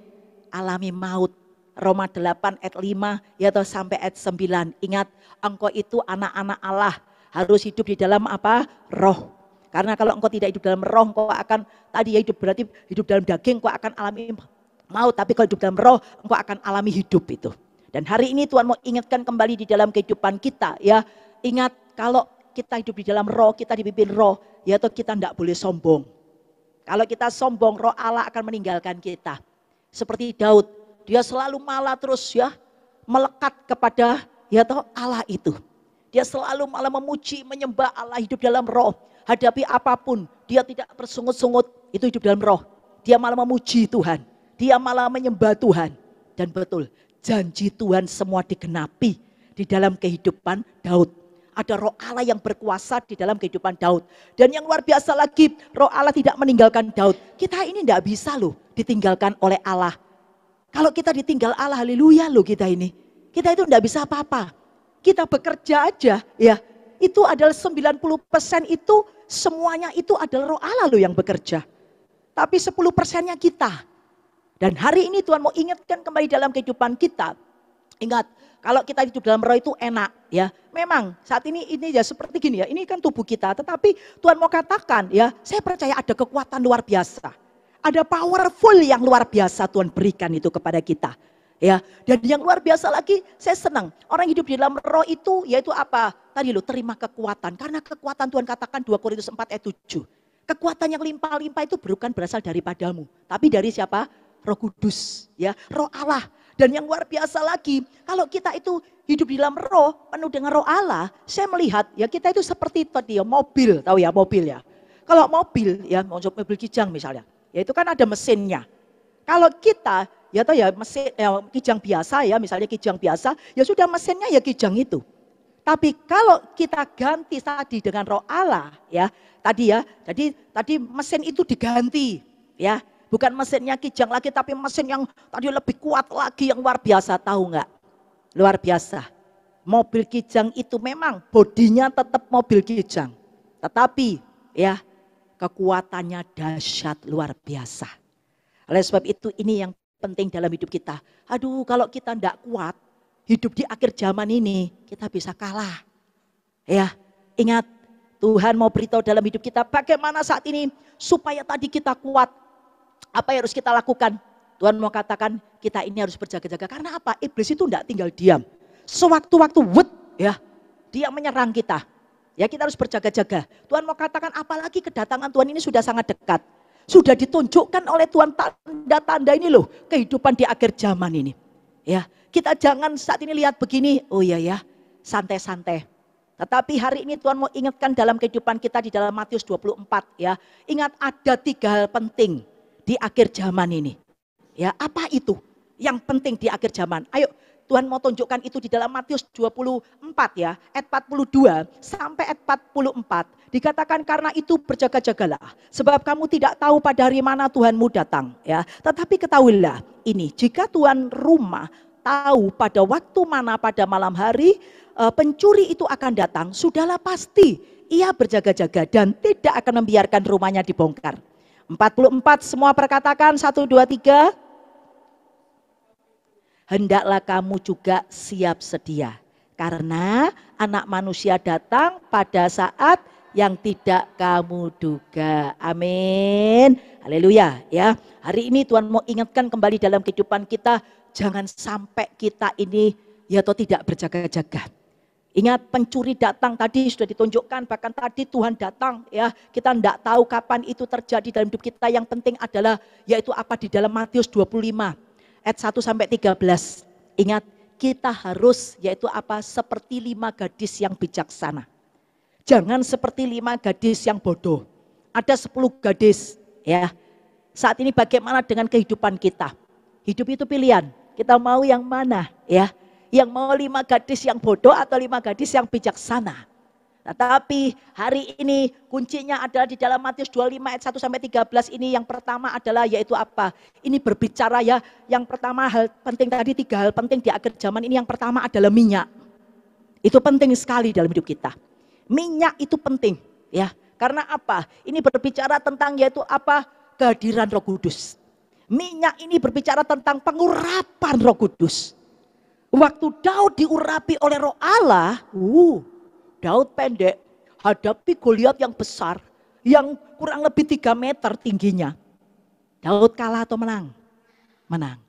alami maut. Roma 8 ayat 5 ya sampai ayat 9. Ingat, engkau itu anak-anak Allah, harus hidup di dalam apa? Roh. Karena kalau engkau tidak hidup dalam roh, engkau akan tadi ya hidup berarti hidup dalam daging, engkau akan alami maut. Tapi kalau hidup dalam roh, engkau akan alami hidup itu. Dan hari ini Tuhan mau ingatkan kembali di dalam kehidupan kita ya. Ingat, kalau kita hidup di dalam roh, kita dipimpin roh, ya toh kita tidak boleh sombong. Kalau kita sombong, roh Allah akan meninggalkan kita. Seperti Daud, dia selalu malah terus ya melekat kepada ya toh Allah itu. Dia selalu malah memuji, menyembah Allah, hidup dalam roh. Hadapi apapun, dia tidak bersungut-sungut, itu hidup dalam roh. Dia malah memuji Tuhan, dia malah menyembah Tuhan. Dan betul, janji Tuhan semua digenapi di dalam kehidupan Daud. Ada roh Allah yang berkuasa di dalam kehidupan Daud. Dan yang luar biasa lagi, roh Allah tidak meninggalkan Daud. Kita ini tidak bisa loh ditinggalkan oleh Allah. Kalau kita ditinggal Allah, haleluya loh kita ini. Kita itu tidak bisa apa-apa. Kita bekerja aja ya. Itu adalah 90% itu semuanya itu adalah roh Allah loh yang bekerja. Tapi 10%-nya kita. Dan hari ini Tuhan mau ingatkan kembali dalam kehidupan kita. Ingat, kalau kita hidup dalam roh itu enak ya. Memang saat ini ya seperti gini ya. Ini kan tubuh kita, tetapi Tuhan mau katakan ya, saya percaya ada kekuatan luar biasa. Ada powerful yang luar biasa Tuhan berikan itu kepada kita. Ya, dan yang luar biasa lagi, saya senang. Orang hidup di dalam roh itu yaitu apa? Tadi lo terima kekuatan. Karena kekuatan Tuhan katakan 2 Korintus 4 ayat 7. Kekuatan yang limpah-limpah itu bukan berasal daripadamu, tapi dari siapa? Roh Kudus, ya, roh Allah. Dan yang luar biasa lagi, kalau kita itu hidup di dalam roh, penuh dengan roh Allah, saya melihat ya kita itu seperti tadi ya mobil, tahu ya mobil ya. Kalau mobil ya, mobil kijang misalnya, ya itu kan ada mesinnya. Kalau kita ya tahu ya mesin kijang biasa ya, misalnya kijang biasa, ya sudah mesinnya ya kijang itu. Tapi kalau kita ganti tadi dengan roh Allah ya, jadi tadi mesin itu diganti ya. Bukan mesinnya kijang lagi, tapi mesin yang tadi lebih kuat lagi, yang luar biasa. Tahu nggak? Luar biasa. Mobil kijang itu memang bodinya tetap mobil kijang. Tetapi ya kekuatannya dahsyat luar biasa. Oleh sebab itu ini yang penting dalam hidup kita. Aduh, kalau kita tidak kuat, hidup di akhir zaman ini, kita bisa kalah. Ya, ingat, Tuhan mau beritahu dalam hidup kita bagaimana saat ini supaya tadi kita kuat. Apa yang harus kita lakukan? Tuhan mau katakan kita ini harus berjaga-jaga. Karena apa? Iblis itu tidak tinggal diam. Sewaktu-waktu ya, dia menyerang kita. Ya, kita harus berjaga-jaga. Tuhan mau katakan apalagi kedatangan Tuhan ini sudah sangat dekat. Sudah ditunjukkan oleh Tuhan tanda-tanda ini loh, kehidupan di akhir zaman ini. Ya, kita jangan saat ini lihat begini, oh iya ya, santai-santai. Tetapi hari ini Tuhan mau ingatkan dalam kehidupan kita di dalam Matius 24 ya. Ingat ada 3 hal penting di akhir zaman ini. Ya, apa itu yang penting di akhir zaman? Ayo, Tuhan mau tunjukkan itu di dalam Matius 24 ya, ayat 42 sampai ayat 44. Dikatakan karena itu berjaga-jagalah, sebab kamu tidak tahu pada hari mana Tuhanmu datang ya. Tetapi ketahuilah ini, jika tuan rumah tahu pada waktu mana pada malam hari pencuri itu akan datang, sudahlah pasti ia berjaga-jaga dan tidak akan membiarkan rumahnya dibongkar. 44 semua perkatakan 1, 2, 3. Hendaklah kamu juga siap sedia. Karena anak manusia datang pada saat yang tidak kamu duga. Amin. Haleluya ya. Hari ini Tuhan mau ingatkan kembali dalam kehidupan kita. Jangan sampai kita ini ya atau tidak berjaga-jaga. Ingat pencuri datang tadi sudah ditunjukkan, bahkan tadi Tuhan datang ya. Kita tidak tahu kapan itu terjadi dalam hidup kita. Yang penting adalah yaitu apa di dalam Matius 25 ayat 1 sampai 13. Ingat kita harus yaitu apa seperti 5 gadis yang bijaksana. Jangan seperti 5 gadis yang bodoh. Ada 10 gadis ya. Saat ini bagaimana dengan kehidupan kita? Hidup itu pilihan. Kita mau yang mana ya? Yang mau 5 gadis yang bodoh atau 5 gadis yang bijaksana. Tetapi hari ini kuncinya adalah di dalam Matius 25 ayat 1 sampai 13 ini yang pertama adalah yaitu apa? Ini berbicara ya, yang pertama hal penting tadi, 3 hal penting di akhir zaman ini. Yang pertama adalah minyak. Itu penting sekali dalam hidup kita. Minyak itu penting ya. Karena apa? Ini berbicara tentang yaitu apa? Kehadiran Roh Kudus. Minyak ini berbicara tentang pengurapan Roh Kudus. Waktu Daud diurapi oleh Roh Allah, Daud pendek, hadapi Goliat yang besar, yang kurang lebih 3 meter tingginya. Daud kalah atau menang? Menang.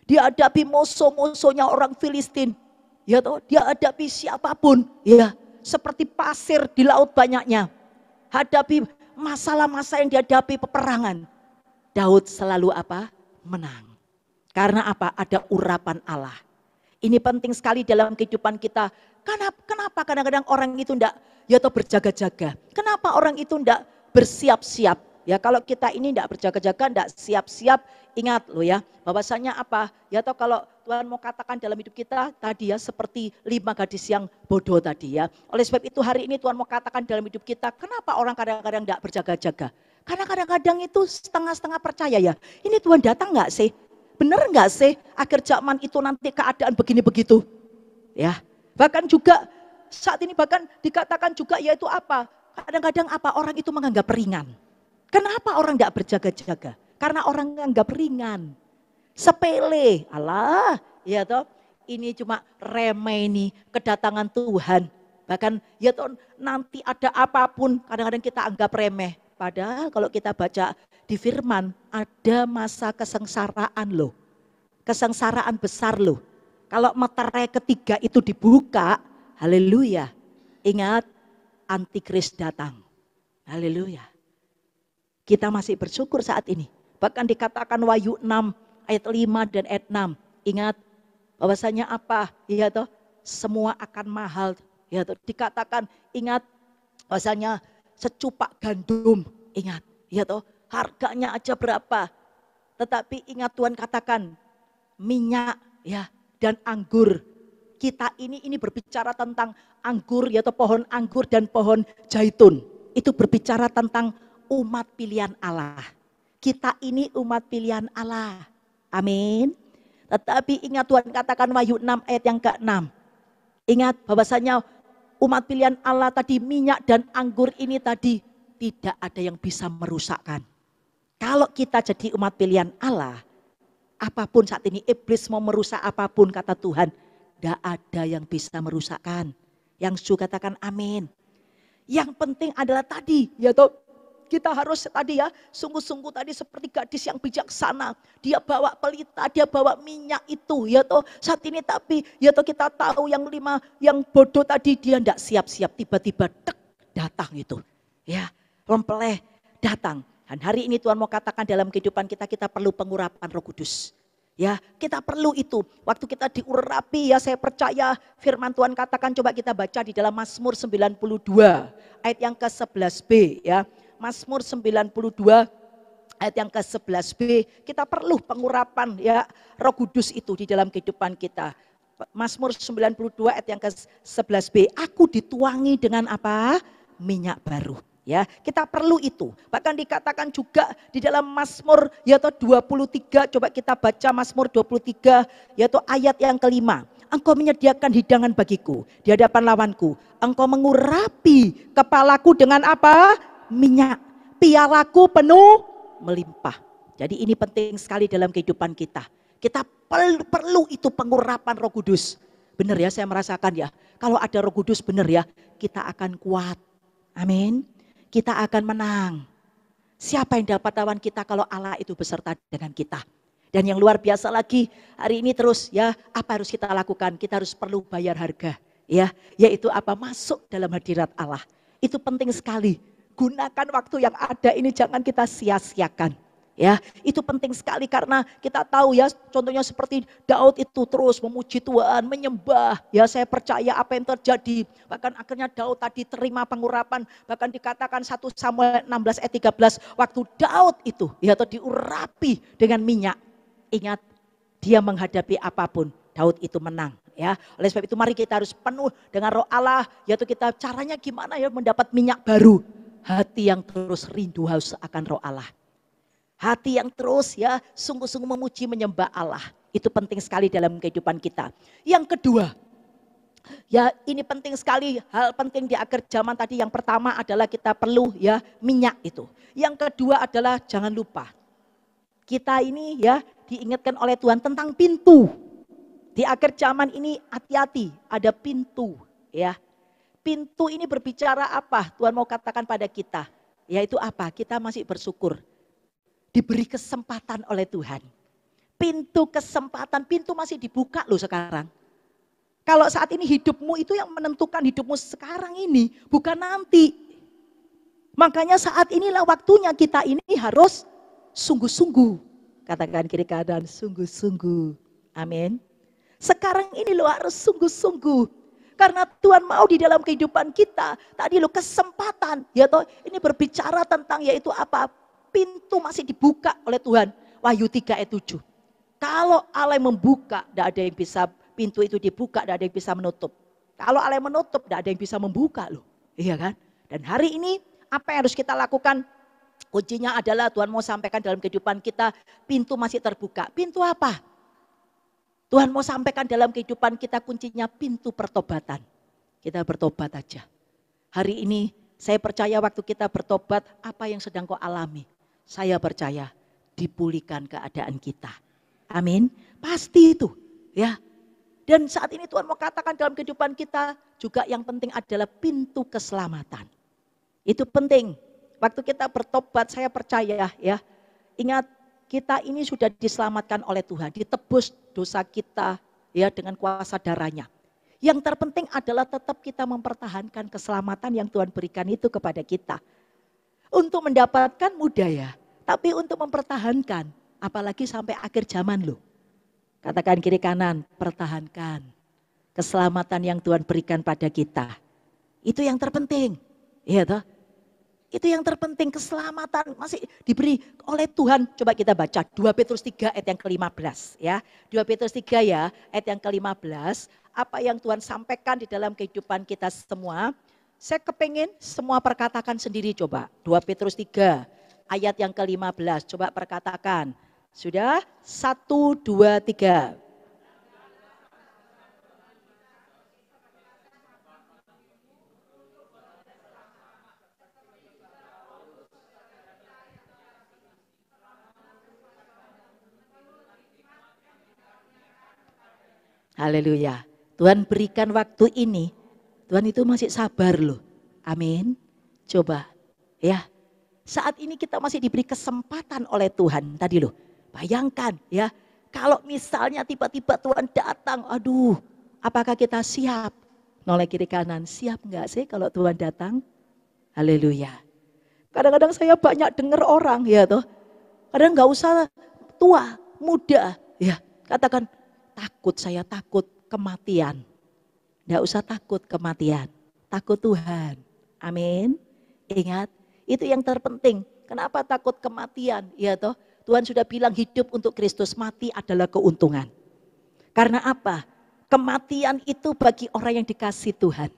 Dia hadapi musuh-musuhnya orang Filistin. Ya toh, dia hadapi siapapun, ya, seperti pasir di laut banyaknya. Hadapi masalah-masalah yang dihadapi peperangan. Daud selalu apa? Menang. Karena apa? Ada urapan Allah. Ini penting sekali dalam kehidupan kita. Kenapa kadang-kadang orang itu enggak ya toh berjaga-jaga? Kenapa orang itu enggak bersiap-siap? Ya kalau kita ini enggak berjaga-jaga, enggak siap-siap, ingat loh ya, bahwasanya apa? Ya toh kalau Tuhan mau katakan dalam hidup kita tadi ya, seperti 5 gadis yang bodoh tadi ya. Oleh sebab itu hari ini Tuhan mau katakan dalam hidup kita, kenapa orang kadang-kadang enggak berjaga-jaga? Karena kadang-kadang itu setengah-setengah percaya ya. Ini Tuhan datang enggak sih? Benar enggak sih akhir zaman itu nanti keadaan begini begitu? Ya. Bahkan juga saat ini bahkan dikatakan juga yaitu apa? Kadang-kadang apa orang itu menganggap ringan. Kenapa orang enggak berjaga-jaga? Karena orang menganggap ringan. Sepele. Allah, ya toh. Ini cuma remeh ini kedatangan Tuhan. Bahkan ya toh nanti ada apapun kadang-kadang kita anggap remeh. Padahal kalau kita baca di firman ada masa kesengsaraan loh. Kesengsaraan besar loh. Kalau meterai ketiga itu dibuka, haleluya. Ingat, antikris datang. Haleluya. Kita masih bersyukur saat ini. Bahkan dikatakan Wahyu 6 ayat 5 dan ayat 6. Ingat bahwasanya apa? Ya toh, semua akan mahal. Ya toh, dikatakan ingat bahwasanya secupak gandum. Ingat, ya toh, harganya aja berapa. Tetapi ingat Tuhan katakan minyak ya dan anggur. Kita ini berbicara tentang anggur yaitu pohon anggur dan pohon zaitun. Itu berbicara tentang umat pilihan Allah. Kita ini umat pilihan Allah. Amin. Tetapi ingat Tuhan katakan Wahyu 6 ayat yang ke-6. Ingat bahwasanya umat pilihan Allah tadi, minyak dan anggur ini tadi tidak ada yang bisa merusakkan. Kalau kita jadi umat pilihan Allah, apapun saat ini iblis mau merusak apapun kata Tuhan, tidak ada yang bisa merusakkan. Yang suka katakan amin. Yang penting adalah tadi, ya toh, kita harus tadi ya, sungguh-sungguh tadi seperti gadis yang bijaksana. Dia bawa pelita, dia bawa minyak itu, ya toh. Saat ini tapi, ya toh kita tahu yang 5, yang bodoh tadi dia tidak siap-siap, tiba-tiba datang itu. Ya, rempeleh datang. Dan hari ini Tuhan mau katakan dalam kehidupan kita, kita perlu pengurapan Roh Kudus. Ya, kita perlu itu. Waktu kita diurapi ya, saya percaya firman Tuhan katakan, coba kita baca di dalam Mazmur 92 ayat yang ke-11b ya. Mazmur 92 ayat yang ke-11b, kita perlu pengurapan ya Roh Kudus itu di dalam kehidupan kita. Mazmur 92 ayat yang ke-11b, aku dituangi dengan apa? Minyak baru. Ya, kita perlu itu. Bahkan dikatakan juga di dalam Mazmur yaitu 23, coba kita baca Mazmur 23 yaitu ayat yang ke-5. Engkau menyediakan hidangan bagiku di hadapan lawanku. Engkau mengurapi kepalaku dengan apa? Minyak. Pialaku penuh melimpah. Jadi ini penting sekali dalam kehidupan kita. Kita perlu itu pengurapan Roh Kudus. Benar ya, saya merasakan ya. Kalau ada Roh Kudus benar ya, kita akan kuat. Amin. Kita akan menang. Siapa yang dapat lawan kita kalau Allah itu beserta dengan kita. Dan yang luar biasa lagi, hari ini terus ya, apa harus kita lakukan? Kita harus perlu bayar harga. Ya, yaitu apa? Masuk dalam hadirat Allah. Itu penting sekali. Gunakan waktu yang ada ini, jangan kita sia-siakan. Ya, itu penting sekali karena kita tahu ya, contohnya seperti Daud itu terus memuji Tuhan, menyembah. Ya, saya percaya apa yang terjadi. Bahkan akhirnya Daud tadi terima pengurapan. Bahkan dikatakan 1 Samuel 16 ayat 13, waktu Daud itu ya diurapi dengan minyak. Ingat, dia menghadapi apapun, Daud itu menang. Ya, oleh sebab itu mari kita harus penuh dengan Roh Allah, yaitu kita caranya gimana ya mendapat minyak baru. Hati yang terus rindu haus akan Roh Allah. Hati yang terus ya sungguh-sungguh memuji menyembah Allah. Itu penting sekali dalam kehidupan kita. Yang kedua, ya ini penting sekali, hal penting di akhir zaman tadi. Yang pertama adalah kita perlu ya minyak itu. Yang kedua adalah jangan lupa. Kita ini ya diingatkan oleh Tuhan tentang pintu. Di akhir zaman ini hati-hati, ada pintu ya. Pintu ini berbicara apa? Tuhan mau katakan pada kita. Yaitu apa? Kita masih bersyukur. Diberi kesempatan oleh Tuhan. Pintu kesempatan, pintu masih dibuka loh sekarang. Kalau saat ini hidupmu itu yang menentukan hidupmu sekarang ini, bukan nanti. Makanya saat inilah waktunya kita ini harus sungguh-sungguh. Katakan kiri kanan, sungguh-sungguh. Amin. Sekarang ini lo harus sungguh-sungguh. Karena Tuhan mau di dalam kehidupan kita. Tadi lo kesempatan. Ya toh, ini berbicara tentang yaitu apa? Pintu masih dibuka oleh Tuhan. Wahyu 3 ayat 7. Kalau Allah membuka, tidak ada yang bisa, pintu itu dibuka, tidak ada yang bisa menutup. Kalau Allah menutup, tidak ada yang bisa membuka loh. Iya kan? Dan hari ini apa yang harus kita lakukan? Kuncinya adalah Tuhan mau sampaikan dalam kehidupan kita, pintu masih terbuka. Pintu apa? Tuhan mau sampaikan dalam kehidupan kita kuncinya pintu pertobatan. Kita bertobat aja. Hari ini saya percaya waktu kita bertobat, apa yang sedang kau alami? Saya percaya dipulihkan keadaan kita. Amin. Pasti itu ya. Dan saat ini Tuhan mau katakan dalam kehidupan kita juga yang penting adalah pintu keselamatan. Itu penting. Waktu kita bertobat saya percaya ya. Ingat kita ini sudah diselamatkan oleh Tuhan, ditebus dosa kita ya dengan kuasa darahnya. Yang terpenting adalah tetap kita mempertahankan keselamatan yang Tuhan berikan itu kepada kita. Untuk mendapatkan mudah ya, tapi untuk mempertahankan, apalagi sampai akhir zaman loh. Katakan kiri kanan, pertahankan keselamatan yang Tuhan berikan pada kita. Itu yang terpenting, iya toh? Itu yang terpenting, keselamatan masih diberi oleh Tuhan. Coba kita baca 2 Petrus 3 ayat yang ke-15 ya. 2 Petrus 3 ya ayat yang ke-15. Apa yang Tuhan sampaikan di dalam kehidupan kita semua. Saya kepengen semua perkatakan sendiri coba. 2 Petrus 3 ayat yang ke-15. Coba perkatakan. Sudah? 1, 2, 3. Haleluya. Tuhan berikan waktu ini. Tuhan itu masih sabar loh. Amin. Coba ya. Saat ini kita masih diberi kesempatan oleh Tuhan. Tadi loh. Bayangkan ya. Kalau misalnya tiba-tiba Tuhan datang. Aduh. Apakah kita siap? Noleh kiri kanan. Siap enggak sih kalau Tuhan datang? Haleluya. Kadang-kadang saya banyak dengar orang ya toh. Kadang enggak usah tua, muda. Ya. Katakan. Takut, saya takut kematian. Tidak usah takut kematian. Takut Tuhan. Amin. Ingat, itu yang terpenting. Kenapa takut kematian? Ya toh, Tuhan sudah bilang hidup untuk Kristus, mati adalah keuntungan. Karena apa? Kematian itu bagi orang yang dikasih Tuhan.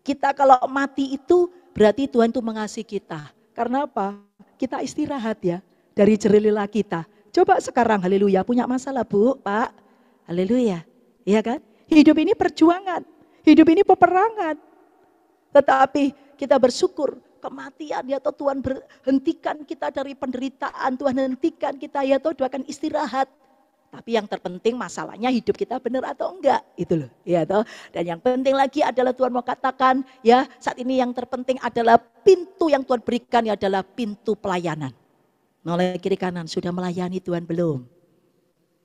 Kita kalau mati itu berarti Tuhan itu mengasihi kita. Karena apa? Kita istirahat ya dari jerih-lelah kita. Coba sekarang, haleluya, punya masalah Bu, Pak. Haleluya, iya kan? Hidup ini perjuangan, hidup ini peperangan. Tetapi kita bersyukur kematian ya toh Tuhan hentikan kita dari penderitaan, Tuhan hentikan kita ya toh doakan istirahat. Tapi yang terpenting masalahnya hidup kita benar atau enggak, itu loh, ya toh. Dan yang penting lagi adalah Tuhan mau katakan ya saat ini yang terpenting adalah pintu yang Tuhan berikan ya adalah pintu pelayanan. Noleh kiri kanan, sudah melayani Tuhan belum?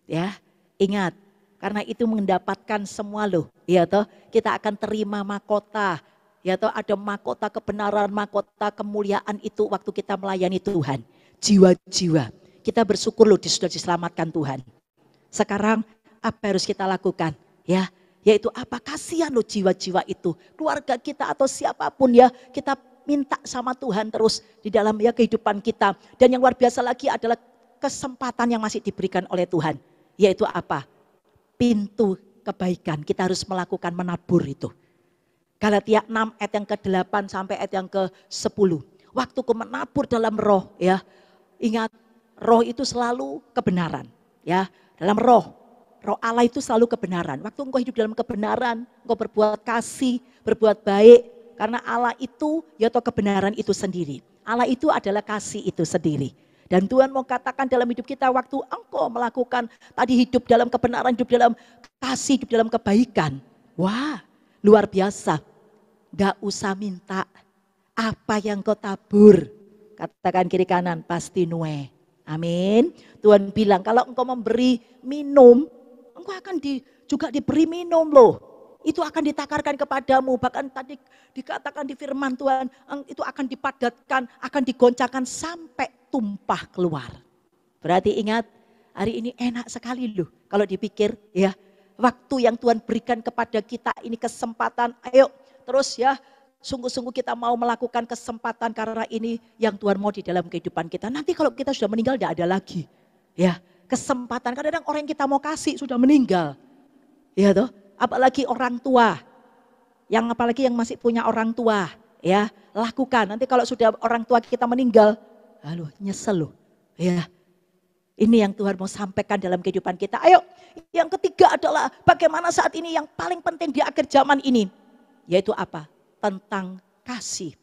Ya, ingat. Karena itu mendapatkan semua loh, ya toh kita akan terima mahkota, ya toh ada mahkota kebenaran, mahkota kemuliaan itu waktu kita melayani Tuhan. Jiwa-jiwa, kita bersyukur loh sudah diselamatkan Tuhan. Sekarang apa harus kita lakukan? Ya, yaitu apa? Kasihan loh jiwa-jiwa itu, keluarga kita atau siapapun ya, kita minta sama Tuhan terus di dalam ya kehidupan kita. Dan yang luar biasa lagi adalah kesempatan yang masih diberikan oleh Tuhan, yaitu apa? Pintu kebaikan, kita harus melakukan menabur itu. Galatia 6 ayat yang ke-8 sampai ayat yang ke-10. Waktu kau menabur dalam roh ya. Ingat, roh itu selalu kebenaran ya. Dalam roh Allah itu selalu kebenaran. Waktu engkau hidup dalam kebenaran, engkau berbuat kasih, berbuat baik. Karena Allah itu yaitu kebenaran itu sendiri. Allah itu adalah kasih itu sendiri. Dan Tuhan mau katakan dalam hidup kita waktu engkau melakukan tadi hidup dalam kebenaran, hidup dalam kasih, hidup dalam kebaikan. Wah, luar biasa. Gak usah minta apa yang kau tabur. Katakan kiri kanan, pasti nuwe. Amin. Tuhan bilang kalau engkau memberi minum, engkau akan juga diberi minum loh. Itu akan ditakarkan kepadamu. Bahkan tadi dikatakan di firman Tuhan, itu akan dipadatkan, akan digoncangkan sampai tumpah keluar. Berarti ingat, hari ini enak sekali loh. Kalau dipikir ya, waktu yang Tuhan berikan kepada kita ini kesempatan, ayo terus ya, sungguh-sungguh kita mau melakukan kesempatan karena ini yang Tuhan mau di dalam kehidupan kita. Nanti kalau kita sudah meninggal tidak ada lagi. Ya, kesempatan. Kadang-kadang orang yang kita mau kasih sudah meninggal. Ya toh, apalagi orang tua. Apalagi yang masih punya orang tua, ya, lakukan. Nanti kalau sudah orang tua kita meninggal, aduh nyesel loh. Ya. Ini yang Tuhan mau sampaikan dalam kehidupan kita. Ayo, yang ketiga adalah bagaimana saat ini yang paling penting di akhir zaman ini. Yaitu apa? Tentang kasih.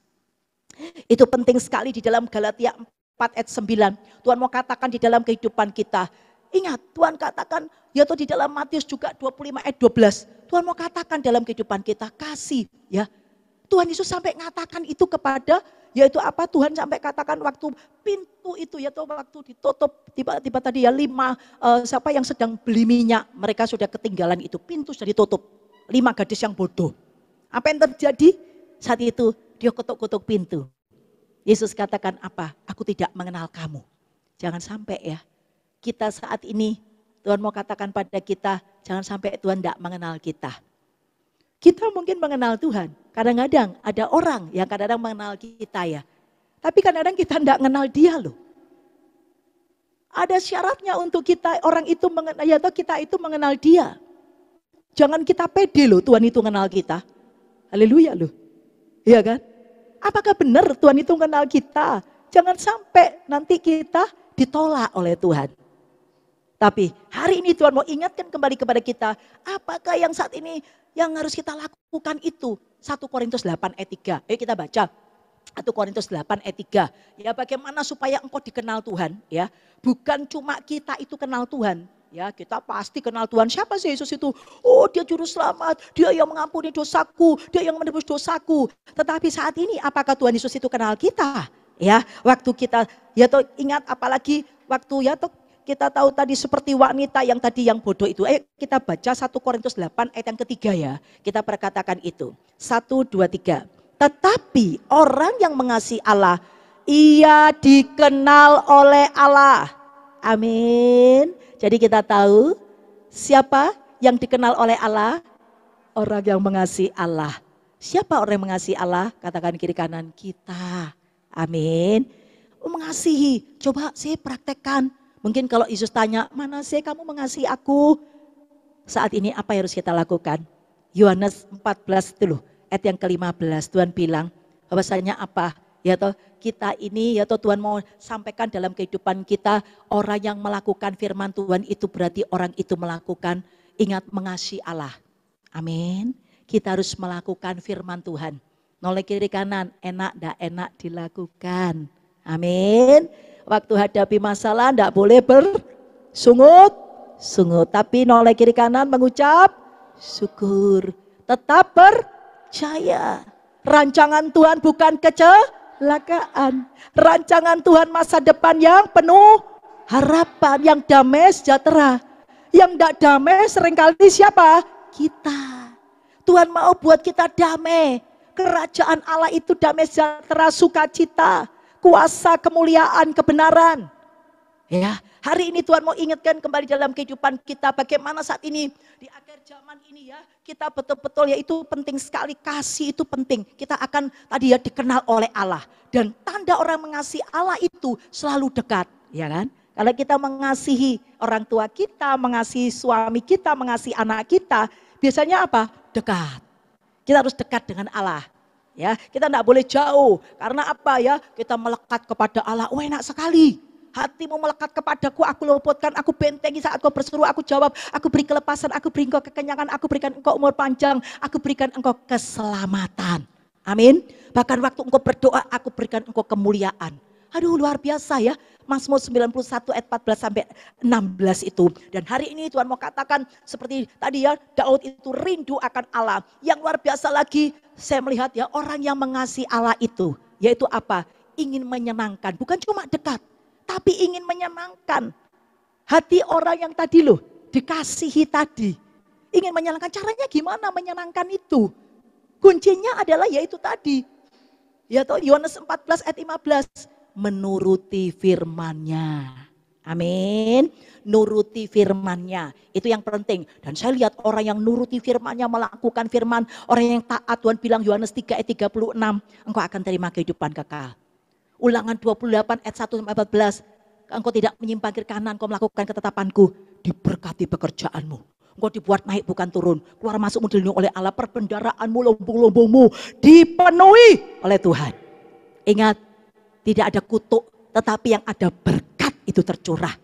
Itu penting sekali di dalam Galatia 4 ayat 9. Tuhan mau katakan di dalam kehidupan kita. Ingat, Tuhan katakan, yaitu di dalam Matius juga 25 ayat 12. Tuhan mau katakan dalam kehidupan kita, kasih. Ya, Tuhan Yesus sampai ngatakan itu kepada, yaitu apa? Tuhan sampai katakan waktu pintu itu, yaitu waktu ditutup, tiba-tiba tadi ya 5, siapa yang sedang beli minyak, mereka sudah ketinggalan itu, pintu sudah ditutup. 5 gadis yang bodoh. Apa yang terjadi? Saat itu dia ketuk-ketuk pintu. Yesus katakan apa? Aku tidak mengenal kamu. Jangan sampai ya. Kita saat ini, Tuhan mau katakan pada kita, jangan sampai Tuhan tidak mengenal kita. Kita mungkin mengenal Tuhan. Kadang-kadang ada orang yang kadang-kadang mengenal kita ya. Tapi kadang-kadang kita tidak mengenal dia loh. Ada syaratnya untuk kita, orang itu mengenal, atau kita itu mengenal dia. Jangan kita pede loh Tuhan itu mengenal kita. Haleluya loh. Iya kan? Apakah benar Tuhan itu mengenal kita? Jangan sampai nanti kita ditolak oleh Tuhan. Tapi hari ini Tuhan mau ingatkan kembali kepada kita, apakah yang saat ini yang harus kita lakukan itu? 1 Korintus 8 ayat 3. Ayo kita baca. 1 Korintus 8 ayat 3. Ya, bagaimana supaya engkau dikenal Tuhan, ya. Bukan cuma kita itu kenal Tuhan, ya. Kita pasti kenal Tuhan. Siapa sih Yesus itu? Oh, dia juru selamat, dia yang mengampuni dosaku, dia yang menebus dosaku. Tetapi saat ini apakah Tuhan Yesus itu kenal kita? Ya, waktu kita ya toh ingat apalagi waktu ya toh kita tahu tadi seperti wanita yang tadi yang bodoh itu. Ayo kita baca 1 Korintus 8 ayat yang ketiga ya. Kita perkatakan itu. 1, 2, 3. Tetapi orang yang mengasihi Allah, ia dikenal oleh Allah. Amin. Jadi kita tahu siapa yang dikenal oleh Allah? Orang yang mengasihi Allah. Siapa orang yang mengasihi Allah? Katakan kiri kanan, kita. Amin. Mengasihi, coba saya praktekkan. Mungkin kalau Yesus tanya, mana sih kamu mengasihi aku? Saat ini apa yang harus kita lakukan? Yohanes 14 itu loh, ayat yang ke-15. Tuhan bilang, bahwasanya apa? Ya toh kita ini, ya toh Tuhan mau sampaikan dalam kehidupan kita, orang yang melakukan firman Tuhan itu berarti orang itu melakukan, ingat mengasihi Allah. Amin. Kita harus melakukan firman Tuhan. Noleh kiri kanan, enak dak enak dilakukan. Amin. Waktu hadapi masalah tidak boleh bersungut-sungut. Tapi noleh kiri kanan mengucap syukur. Tetap percaya. Rancangan Tuhan bukan kecelakaan. Rancangan Tuhan masa depan yang penuh harapan. Yang damai sejahtera. Yang tidak damai seringkali siapa? Kita. Tuhan mau buat kita damai. Kerajaan Allah itu damai sejahtera, sukacita. Kuasa, kemuliaan, kebenaran. Ya, hari ini Tuhan mau ingatkan kembali dalam kehidupan kita bagaimana saat ini di akhir zaman ini ya, kita betul-betul ya itu penting sekali, kasih itu penting. Kita akan tadi ya dikenal oleh Allah dan tanda orang mengasihi Allah itu selalu dekat, ya kan? Kalau kita mengasihi orang tua kita, mengasihi suami kita, mengasihi anak kita, biasanya apa? Dekat. Kita harus dekat dengan Allah. Ya, kita tidak boleh jauh. Karena apa ya? Kita melekat kepada Allah. Oh, enak sekali. Hatimu melekat kepadaku, aku luputkan, aku bentengi saat kau berseru, aku jawab, aku beri kelepasan, aku beri engkau kekenyangan, aku berikan engkau umur panjang, aku berikan engkau keselamatan. Amin. Bahkan waktu engkau berdoa, aku berikan engkau kemuliaan. Aduh, luar biasa ya. Mazmur 91 ayat 14 sampai 16 itu. Dan hari ini Tuhan mau katakan seperti tadi ya, Daud itu rindu akan Allah. Yang luar biasa lagi, saya melihat ya, orang yang mengasihi Allah itu, yaitu apa? Ingin menyenangkan, bukan cuma dekat, tapi ingin menyenangkan hati orang yang tadi loh, dikasihi tadi. Ingin menyenangkan, caranya gimana menyenangkan itu? Kuncinya adalah yaitu tadi. Ya toh, Yohanes 14 ayat 15. Menuruti firman-Nya. Amin. Nuruti firman-Nya. Itu yang penting. Dan saya lihat orang yang nuruti firman-Nya, melakukan firman. Orang yang taat, Tuhan bilang Yohanes 3 ayat 36. Engkau akan terima kehidupan kekal. Ulangan 28 ayat 1 sampai 14. Engkau tidak menyimpang kiri kanan, engkau melakukan ketetapanku. Diberkati pekerjaanmu. Engkau dibuat naik bukan turun. Keluar masukmu dilindungi oleh Allah. Perbendaraanmu, lombong-lombongmu dipenuhi oleh Tuhan. Ingat, tidak ada kutuk, tetapi yang ada berkat itu tercurah.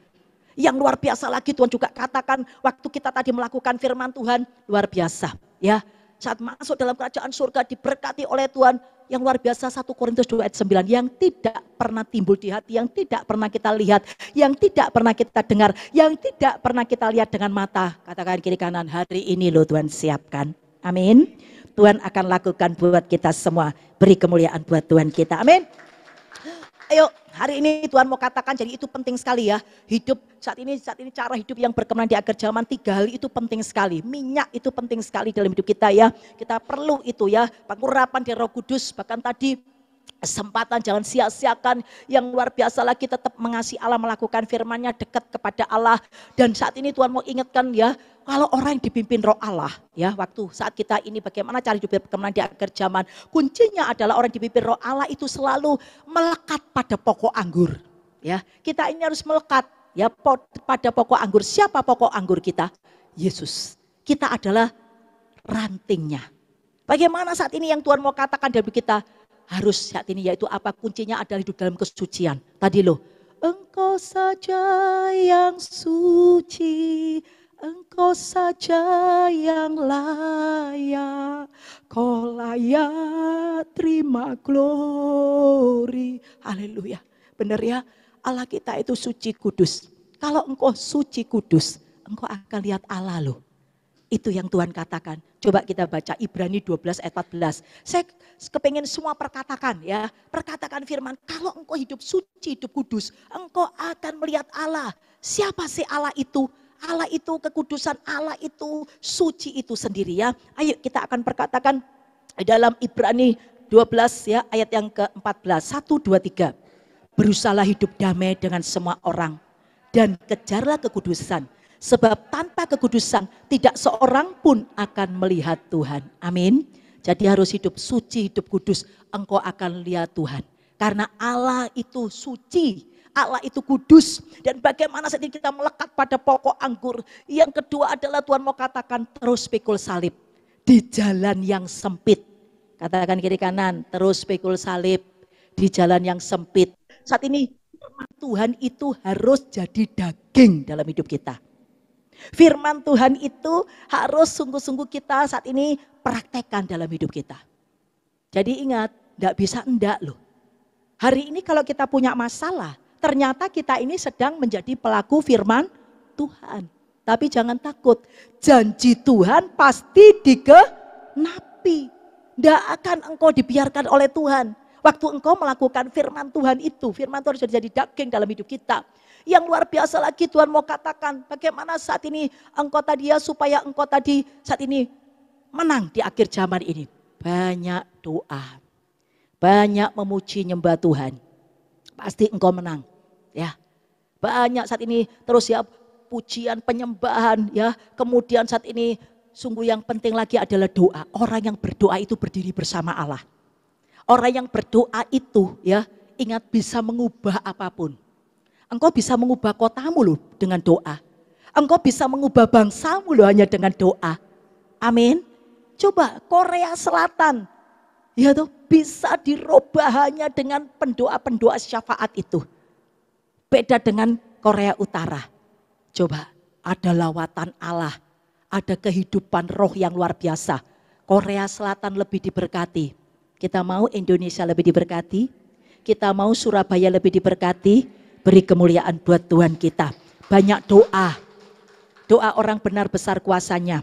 Yang luar biasa lagi Tuhan juga katakan waktu kita tadi melakukan firman Tuhan, luar biasa. Ya, saat masuk dalam kerajaan surga diberkati oleh Tuhan. Yang luar biasa 1 Korintus 2 ayat 9. Yang tidak pernah timbul di hati, yang tidak pernah kita lihat, yang tidak pernah kita dengar, yang tidak pernah kita lihat dengan mata. Katakan kiri kanan, hari ini loh Tuhan siapkan. Amin. Tuhan akan lakukan buat kita semua. Beri kemuliaan buat Tuhan kita. Amin. Ayo, hari ini Tuhan mau katakan, jadi itu penting sekali ya. Hidup saat ini cara hidup yang berkenan di akhir zaman, 3 hal itu penting sekali. Minyak itu penting sekali dalam hidup kita ya. Kita perlu itu ya, pengurapan dari Roh Kudus. Bahkan tadi kesempatan jangan sia-siakan. Yang luar biasa lagi tetap mengasihi Allah, melakukan firman-Nya, dekat kepada Allah. Dan saat ini Tuhan mau ingatkan ya, kalau orang yang dipimpin Roh Allah, ya waktu saat kita ini bagaimana cara hidup berkenan di akhir zaman, kuncinya adalah orang yang dipimpin Roh Allah itu selalu melekat pada pokok anggur. Ya, kita ini harus melekat ya pada pokok anggur. Siapa pokok anggur kita? Yesus. Kita adalah rantingnya. Bagaimana saat ini yang Tuhan mau katakan dari kita? Harus saat ini yaitu apa? Kuncinya adalah hidup dalam kesucian. Tadi loh, Engkau saja yang suci. Engkau saja yang layak, kau layak terima glory. Haleluya. Benar ya, Allah kita itu suci kudus. Kalau engkau suci kudus, engkau akan lihat Allah loh. Itu yang Tuhan katakan. Coba kita baca Ibrani 12 ayat 14. Saya kepengen semua perkatakan ya. Perkatakan firman, kalau engkau hidup suci, hidup kudus, engkau akan melihat Allah. Siapa sih Allah itu? Allah itu kekudusan, Allah itu suci itu sendiri ya. Ayo kita akan perkatakan dalam Ibrani 12 ya ayat yang ke-14. 1, 2, 3. Berusahalah hidup damai dengan semua orang dan kejarlah kekudusan. Sebab tanpa kekudusan tidak seorang pun akan melihat Tuhan. Amin. Jadi harus hidup suci, hidup kudus. Engkau akan lihat Tuhan. Karena Allah itu suci. Allah itu kudus. Dan bagaimana saat ini kita melekat pada pokok anggur. Yang kedua adalah Tuhan mau katakan terus pikul salib. Di jalan yang sempit. Katakan kiri kanan, terus pikul salib. Di jalan yang sempit. Saat ini Tuhan itu harus jadi daging dalam hidup kita. Firman Tuhan itu harus sungguh-sungguh kita saat ini praktekkan dalam hidup kita. Jadi ingat, enggak bisa enggak loh. Hari ini kalau kita punya masalah, ternyata kita ini sedang menjadi pelaku firman Tuhan. Tapi jangan takut, janji Tuhan pasti digenapi. Tidak akan engkau dibiarkan oleh Tuhan. Waktu engkau melakukan firman Tuhan itu, firman Tuhan sudah jadi daging dalam hidup kita. Yang luar biasa lagi Tuhan mau katakan, bagaimana saat ini engkau tadi ya, supaya engkau tadi saat ini menang di akhir zaman ini. Banyak doa, banyak memuji nyembah Tuhan. Pasti engkau menang. Ya, banyak saat ini terus ya pujian, penyembahan ya. Kemudian saat ini sungguh yang penting lagi adalah doa. Orang yang berdoa itu berdiri bersama Allah. Orang yang berdoa itu ya ingat bisa mengubah apapun. Engkau bisa mengubah kotamu loh dengan doa. Engkau bisa mengubah bangsamu loh hanya dengan doa. Amin. Coba Korea Selatan, ya tuh bisa dirubah hanya dengan pendoa-pendoa syafaat itu. Beda dengan Korea Utara. Coba ada lawatan Allah, ada kehidupan roh yang luar biasa. Korea Selatan lebih diberkati. Kita mau Indonesia lebih diberkati. Kita mau Surabaya lebih diberkati. Beri kemuliaan buat Tuhan kita. Banyak doa. Doa orang benar besar kuasanya.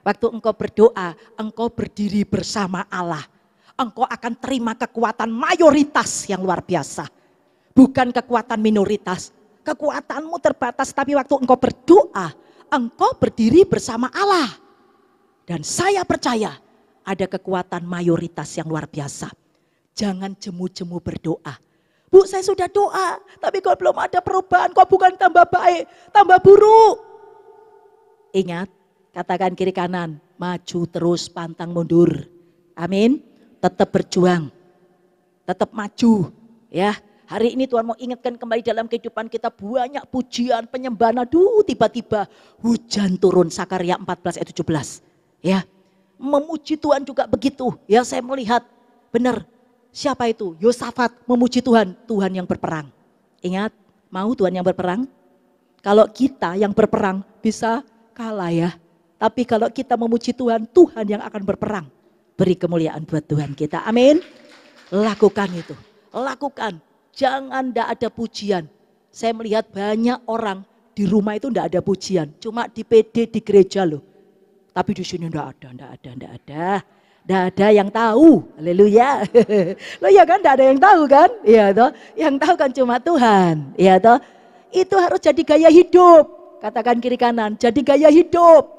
Waktu engkau berdoa, engkau berdiri bersama Allah. Engkau akan terima kekuatan mayoritas yang luar biasa. Bukan kekuatan minoritas. Kekuatanmu terbatas, tapi waktu engkau berdoa, engkau berdiri bersama Allah. Dan saya percaya ada kekuatan mayoritas yang luar biasa. Jangan jemu-jemu berdoa. Bu, saya sudah doa, tapi kalau belum ada perubahan, kok bukan tambah baik, tambah buruk. Ingat, katakan kiri kanan, maju terus pantang mundur. Amin. Tetap berjuang, tetap maju. Ya, hari ini Tuhan mau ingatkan kembali dalam kehidupan kita banyak pujian, penyembahan. Aduh, tiba-tiba hujan turun. Sakaria 14 ayat 17. Ya, memuji Tuhan juga begitu. Ya, saya melihat benar. Siapa itu? Yosafat memuji Tuhan, Tuhan yang berperang. Ingat, mau Tuhan yang berperang? Kalau kita yang berperang bisa kalah ya. Tapi kalau kita memuji Tuhan, Tuhan yang akan berperang. Beri kemuliaan buat Tuhan kita. Amin. Lakukan itu. Lakukan. Jangan enggak ada pujian. Saya melihat banyak orang di rumah itu enggak ada pujian. Cuma di PD, di gereja loh. Tapi di sini enggak ada. Tidak ada yang tahu, haleluya. Loh ya kan, tidak ada yang tahu kan? Iya toh, yang tahu kan cuma Tuhan. Iya toh, itu harus jadi gaya hidup. Katakan kiri kanan, jadi gaya hidup.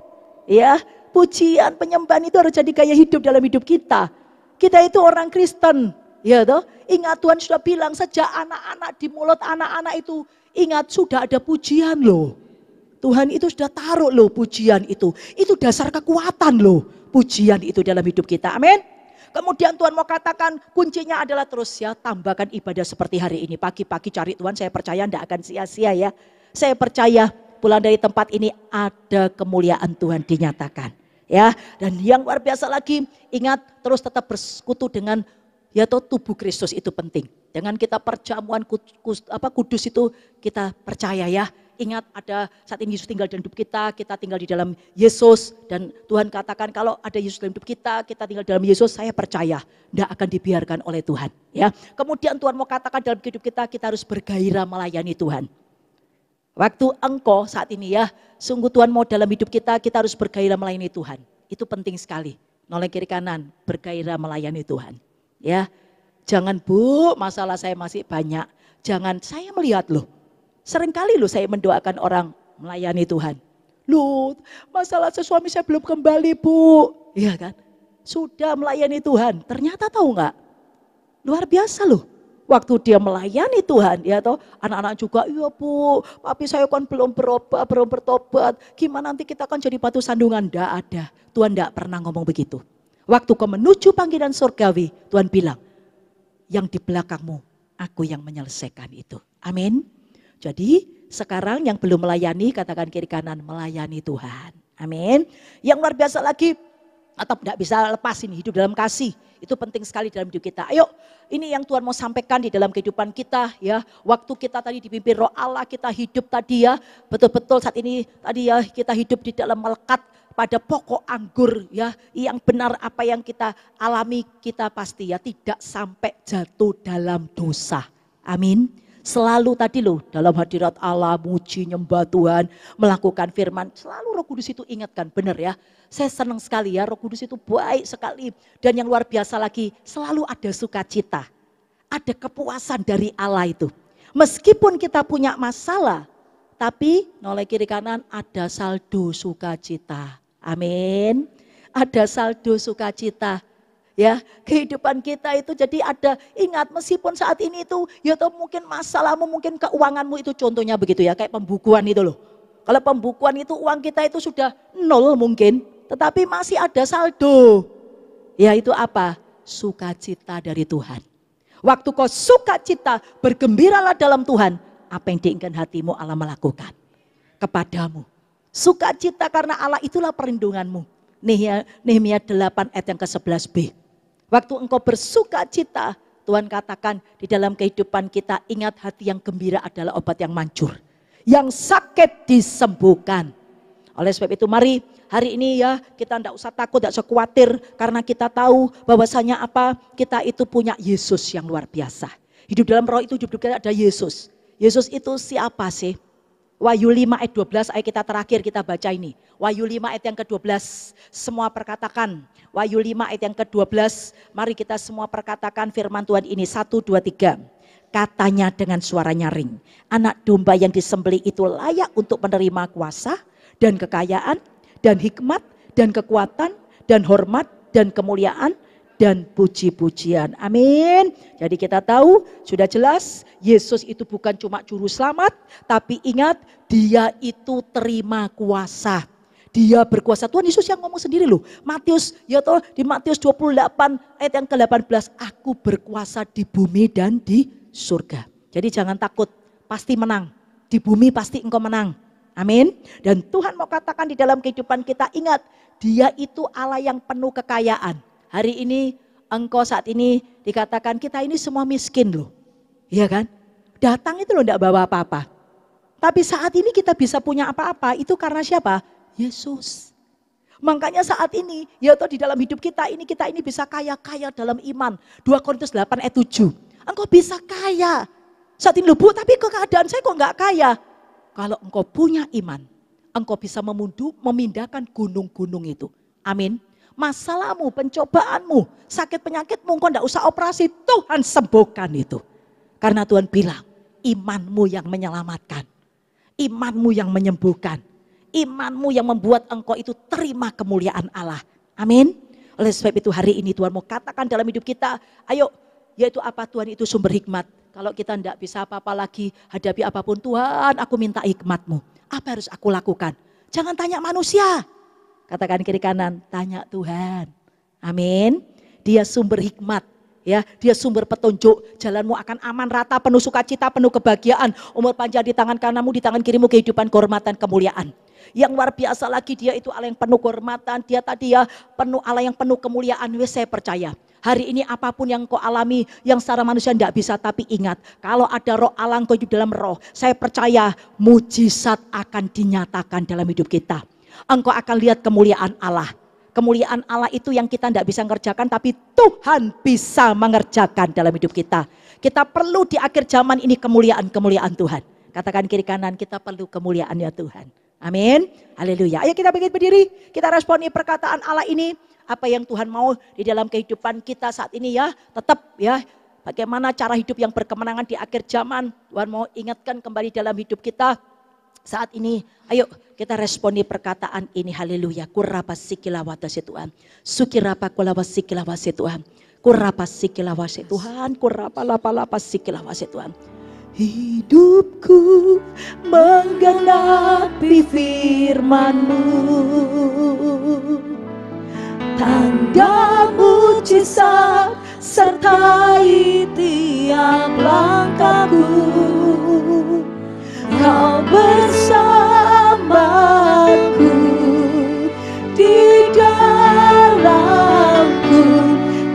Ya, pujian, penyembahan itu harus jadi gaya hidup dalam hidup kita. Kita itu orang Kristen, ya toh. Ingat Tuhan sudah bilang sejak anak-anak di mulut anak-anak itu, ingat sudah ada pujian loh. Tuhan itu sudah taruh loh pujian itu. Itu dasar kekuatan loh. Pujian itu dalam hidup kita. Amin. Kemudian Tuhan mau katakan kuncinya adalah terus ya tambahkan ibadah seperti hari ini. Pagi-pagi cari Tuhan, saya percaya tidak akan sia-sia ya. Saya percaya pulang dari tempat ini ada kemuliaan Tuhan dinyatakan. Ya, dan yang luar biasa lagi, ingat terus tetap bersekutu dengan ya tubuh Kristus itu penting. Dengan kita perjamuan kudus itu kita percaya ya. Ingat ada saat ini Yesus tinggal dalam hidup kita tinggal di dalam Yesus. Dan Tuhan katakan kalau ada Yesus dalam hidup kita tinggal dalam Yesus, saya percaya tidak akan dibiarkan oleh Tuhan. Ya. Kemudian Tuhan mau katakan dalam hidup kita harus bergairah melayani Tuhan. Waktu engkau saat ini ya, sungguh Tuhan mau dalam hidup kita harus bergairah melayani Tuhan. Itu penting sekali. Noleh kiri kanan, bergairah melayani Tuhan. Ya, jangan Bu, masalah saya masih banyak. Jangan, saya melihat loh. Seringkali loh saya mendoakan orang melayani Tuhan. Loh, masalah suami saya belum kembali Bu. Iya kan? Sudah melayani Tuhan. Ternyata tahu nggak? Luar biasa loh. Waktu dia melayani Tuhan, ya toh anak-anak juga, iya Bu, papi saya kan belum bertobat. Gimana nanti kita akan jadi batu sandungan? Nggak ada. Tuhan nggak pernah ngomong begitu. Waktu kau menuju panggilan surgawi, Tuhan bilang, yang di belakangmu, aku yang menyelesaikan itu. Amin. Jadi sekarang yang belum melayani, katakan kiri kanan, melayani Tuhan. Amin. Yang luar biasa lagi, atau tidak bisa lepas ini, hidup dalam kasih. Itu penting sekali dalam hidup kita. Ayo, ini yang Tuhan mau sampaikan di dalam kehidupan kita ya. Waktu kita tadi dipimpin Roh Allah, kita hidup tadi ya. Betul-betul saat ini tadi ya, kita hidup di dalam melekat pada pokok anggur ya. Yang benar apa yang kita alami, kita pasti ya tidak sampai jatuh dalam dosa. Amin. Selalu tadi loh dalam hadirat Allah, muji, nyembah Tuhan, melakukan firman. Selalu Roh Kudus itu ingatkan, benar ya. Saya senang sekali ya, Roh Kudus itu baik sekali. Dan yang luar biasa lagi, selalu ada sukacita. Ada kepuasan dari Allah itu. Meskipun kita punya masalah, tapi noleh kiri kanan ada saldo sukacita. Amin. Ada saldo sukacita. Ya, kehidupan kita itu jadi ada, ingat meskipun saat ini itu ya toh mungkin masalahmu, mungkin keuanganmu itu contohnya begitu ya, kayak pembukuan itu loh. Kalau pembukuan itu uang kita itu sudah nol mungkin, tetapi masih ada saldo. Ya itu apa? Sukacita dari Tuhan. Waktu kau sukacita, bergembiralah dalam Tuhan, apa yang diinginkan hatimu Allah melakukan kepadamu. Sukacita karena Allah itulah perlindunganmu. Nehemia 8 ayat yang ke-11b. Waktu engkau bersukacita, Tuhan katakan di dalam kehidupan kita, ingat hati yang gembira adalah obat yang manjur. Yang sakit disembuhkan. Oleh sebab itu mari hari ini ya kita tidak usah takut, tidak usah khawatir. Karena kita tahu bahwasanya apa, kita itu punya Yesus yang luar biasa. Hidup dalam roh itu hidup kita ada Yesus. Yesus itu siapa sih? Wahyu 5 ayat 12 ayat kita terakhir kita baca ini. Wahyu 5 ayat yang ke-12 semua perkatakan. Wahyu 5 ayat yang ke-12 mari kita semua perkatakan firman Tuhan ini 1, 2, 3. Katanya dengan suara nyaring. Anak domba yang disembelih itu layak untuk menerima kuasa dan kekayaan dan hikmat dan kekuatan dan hormat dan kemuliaan dan puji-pujian. Amin. Jadi kita tahu sudah jelas Yesus itu bukan cuma juru selamat, tapi ingat dia itu terima kuasa. Dia berkuasa. Tuhan Yesus yang ngomong sendiri loh. Matius ya toh di Matius 28 ayat yang ke-18, aku berkuasa di bumi dan di surga. Jadi jangan takut, pasti menang. Di bumi pasti engkau menang. Amin. Dan Tuhan mau katakan di dalam kehidupan kita, ingat dia itu Allah yang penuh kekayaan. Hari ini engkau saat ini dikatakan kita ini semua miskin loh. Iya kan? Datang itu loh enggak bawa apa-apa. Tapi saat ini kita bisa punya apa-apa itu karena siapa? Yesus. Makanya saat ini ya toh di dalam hidup kita ini bisa kaya-kaya dalam iman. 2 Korintus 8 ayat 7. Engkau bisa kaya. Saat ini loh Bu, tapi keadaan saya kok enggak kaya. Kalau engkau punya iman, engkau bisa memindahkan gunung-gunung itu. Amin. Masalahmu, pencobaanmu, sakit penyakitmu, engkau tidak usah operasi, Tuhan sembuhkan itu. Karena Tuhan bilang, imanmu yang menyelamatkan, imanmu yang menyembuhkan, imanmu yang membuat engkau itu terima kemuliaan Allah. Amin. Oleh sebab itu hari ini Tuhan mau katakan dalam hidup kita, ayo, yaitu apa Tuhan itu sumber hikmat. Kalau kita tidak bisa apa-apa lagi hadapi apapun, Tuhan aku minta hikmat-Mu. Apa harus aku lakukan? Jangan tanya manusia. Katakan kiri kanan, tanya Tuhan. Amin. Dia sumber hikmat, ya, dia sumber petunjuk. Jalanmu akan aman, rata, penuh sukacita, penuh kebahagiaan. Umur panjang di tangan kananmu, di tangan kirimu kehidupan, kehormatan, kemuliaan. Yang luar biasa lagi dia itu Allah yang penuh kehormatan. Dia tadi ya penuh Allah yang penuh kemuliaan. Saya percaya. Hari ini apapun yang kau alami yang secara manusia tidak bisa, tapi ingat kalau ada roh Allah kau hidup dalam roh, saya percaya mujizat akan dinyatakan dalam hidup kita. Engkau akan lihat kemuliaan Allah. Kemuliaan Allah itu yang kita tidak bisa mengerjakan, tapi Tuhan bisa mengerjakan dalam hidup kita. Kita perlu di akhir zaman ini kemuliaan Tuhan. Katakan kiri kanan, kita perlu kemuliaan ya Tuhan. Amin. Haleluya. Ayo kita berdiri, kita responi perkataan Allah ini. Apa yang Tuhan mau di dalam kehidupan kita saat ini ya. Tetap ya, bagaimana cara hidup yang berkemenangan di akhir zaman. Tuhan mau ingatkan kembali dalam hidup kita saat ini. Ayo kita responi perkataan ini. Haleluya. Kurapa sikilawatasi Tuhan. Sukirapa kulawasi kilawasi Tuhan. Kurapa sikilawasi Tuhan. Kurapa lapa sikilawasi Tuhan. Hidupku menggenapi firman-Mu. Tanda mujizat sertai tiap langkahku. Kau bersamaku di dalamku,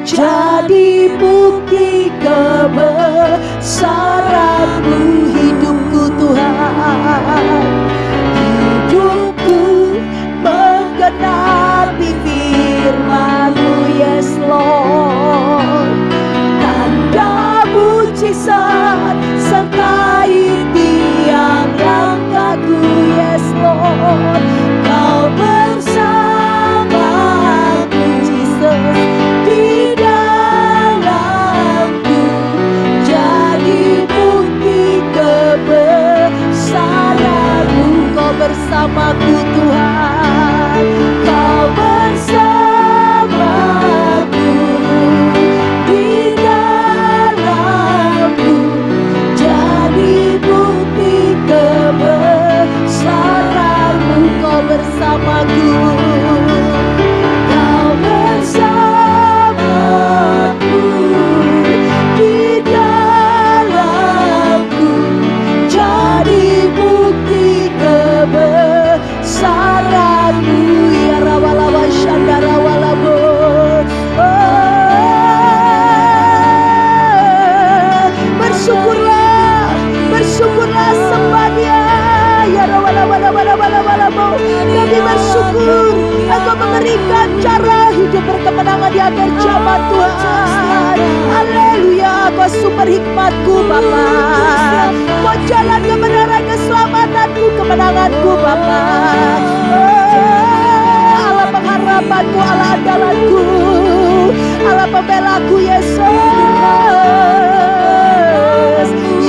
jadi bukti kebesaran-Mu. Hidupku Tuhan, hidupku menggenapi firman-Mu, yes Lord. Tanda mujizat sertai tiap langkahku. dia terjabat Tuhan. Haleluya, Kau sumber hikmatku Bapa. Kau jalan kebenaran, keselamatanku, kemenanganku Bapa. Allah pengharapanku, Allah andalanku, Allah pembelaku Yesus.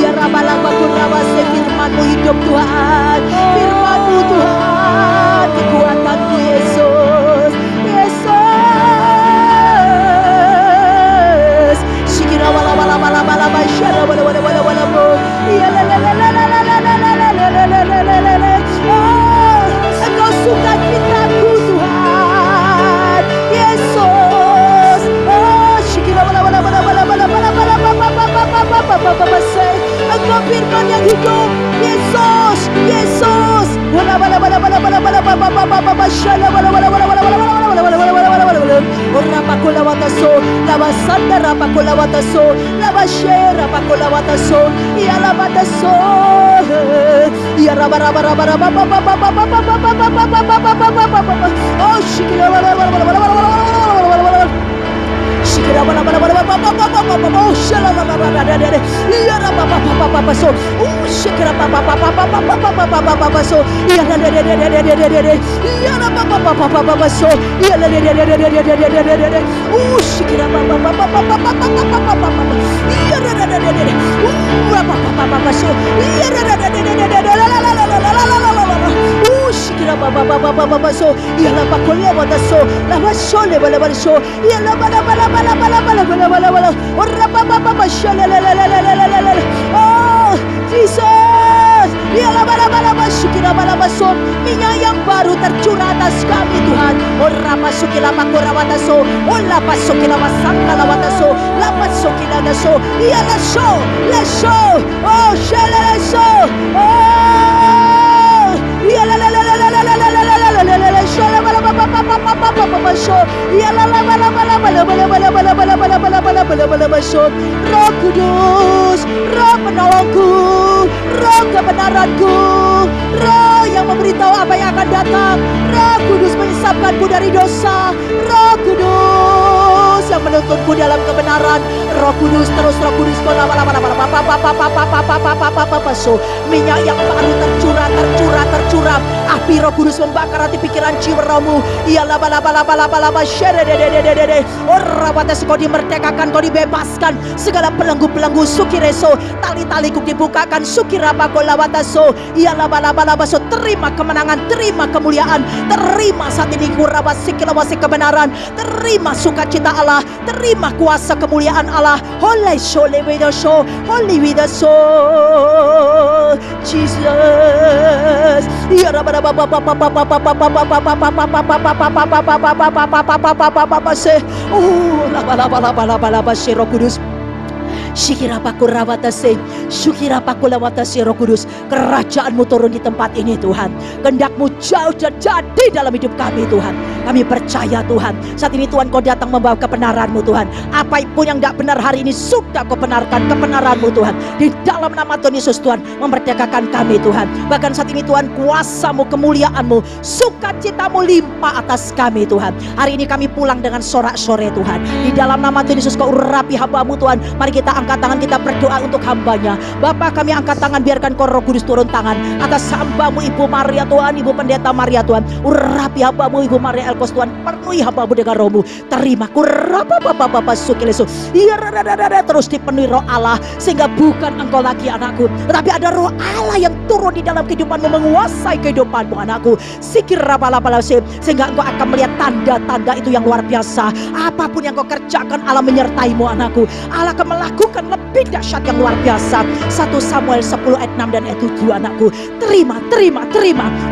Ya Rabalamaku Rawase, firman-Mu hidup Tuhan, firman-Mu Tuhan, kekuatanku Yesus. Yesus. Shikira wala wala wala wala wala shara wala wala wala wala mo. Ya la la la la la la la la la la la la la la la. Oh, Engkau suka citaku Tuhan, Yesus. Oh, shikira wala wala wala wala wala wala wala wala. Engkau firman yang hidup, Yesus, Yesus. Wala wala wala wala wala wala wala shara wala wala wala wala wala wala wala wala wala wala. Ora pakula wataso, lava sanda rapakula wataso, lava shera pakula wataso, ya lava taso. Ya raba raba raba raba raba raba raba raba. Oh shikira wala wala wala wala wala wala wala. Shikira wala wala wala wala wala. Oh shala la la la la la. Ya raba papa papa so. Oh shikira papa papa papa papa papa so. Ya la la la la la la la. Ya raba papa papa papa so. Ya la la la la la la la. Oh shikira papa papa papa papa papa. Ya la la la la la. Oh raba papa papa so. Ya la la la la la la la. Oh shikira papa papa papa so. Ya la pakola wata so. La wasole bala bala so. Ya la bala bala bala bala bala bala bala bala. Oh raba papa shole la la la la la la. Oh Jesus. Ya la bala bala shikira bala so. Minyak yang baru tercurah atas kami Tuhan. Oh raba sukila pakora wata so. Oh la pasukila wasangka la wata so. La pasukila na so. Ya la so. La so. Oh shele la so. Oh ya la la la la la la la la la la la la shole bala papa papa papa papa so. Ya la la bala bala bala bala bala bala bala bala bala bala bala bala bala so. Roh Kudus, Roh penolongku, Roh kebenaranku, Roh yang memberitahu apa yang akan datang. Roh Kudus menyesapkanku dari dosa. Roh Kudus yang menuntunku dalam kebenaran. Roh Kudus terus Roh Kudus so minyak yang baru tercurah. Api Roh Kudus membakar hati pikiran jiwa rohmu. Ya la bala bala bala bala shere de de de de de. Ora watas kau dimerdekakan, kau dibebaskan segala belenggu-belenggu sukireso, tali-taliku dibukakan sukirapa kau lawataso. Ya la bala bala baso, terima kemenangan, terima kemuliaan, terima saat ini kuraba sikilawasi kebenaran, terima sukacita Allah, terima kuasa kemuliaan Allah. Holy shole with the show, holy with the soul, Jesus. Ya la bala bala bala bala bala Roh Kudus. Shikira pakura watase, shukira pakula watase Roh Kudus. Kerajaanmu turun di tempat ini Tuhan. Kehendak-Mu jauh dan jadi dalam hidup kami Tuhan. Kami percaya Tuhan. Saat ini Tuhan Kau datang membawa kebenaran-Mu Tuhan. Apapun yang tidak benar hari ini sudah Kau benarkan kebenaran-Mu Tuhan. Di dalam nama Tuhan Yesus Tuhan memerdekakan kami Tuhan. Bahkan saat ini Tuhan kuasa-Mu, kemuliaan-Mu, sukacita-Mu limpah atas kami Tuhan. Hari ini kami pulang dengan sorak-sore Tuhan. Di dalam nama Tuhan Yesus Kau urapi hamba-Mu Tuhan. Mari kita angkat tangan, kita berdoa untuk hamba-Nya. Bapa, kami angkat tangan, biarkan Kau Roh Kudus turun tangan atas hamba-Mu Ibu Maria Tuhan, Ibu Pendeta Maria Tuhan. Urapi hamba-Mu Ibu Maria Elkos Tuhan, penuhi hamba-Mu dengan Roh-Mu. Terima kurapa bapa sukilesu. Terus dipenuhi Roh Allah sehingga bukan engkau lagi anakku, tetapi ada Roh Allah yang turun di dalam kehidupan-Mu, menguasai kehidupan-Mu anakku. Sikir rapalapalasih sehingga engkau akan melihat tanda-tanda itu yang luar biasa. Apapun yang Kau kerjakan, Allah menyertai-Mu anakku. Allah akan melakukan lebih dahsyat yang luar biasa. 1 Samuel 10 ayat 6 dan ayat 7 anakku. Terima.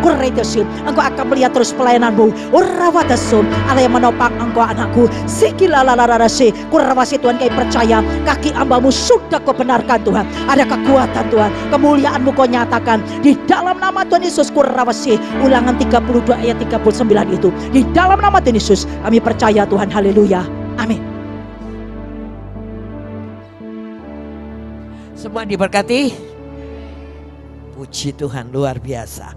Kuredesin. Engkau akan melihat terus pelayanan-Mu. Urawatasun. Allah yang menopang engkau anakku. Sikilalararasi. Kurawasi Tuhan, kami percaya kaki hamba-Mu sudah Kau benarkan Tuhan. Ada kekuatan Tuhan. Kemuliaan-Mu Kau nyatakan. Di dalam nama Tuhan Yesus kurawasi. Ulangan 32 ayat 39 itu. Di dalam nama Tuhan Yesus kami percaya Tuhan. Haleluya. Amin. Semua diberkati. Puji Tuhan, luar biasa.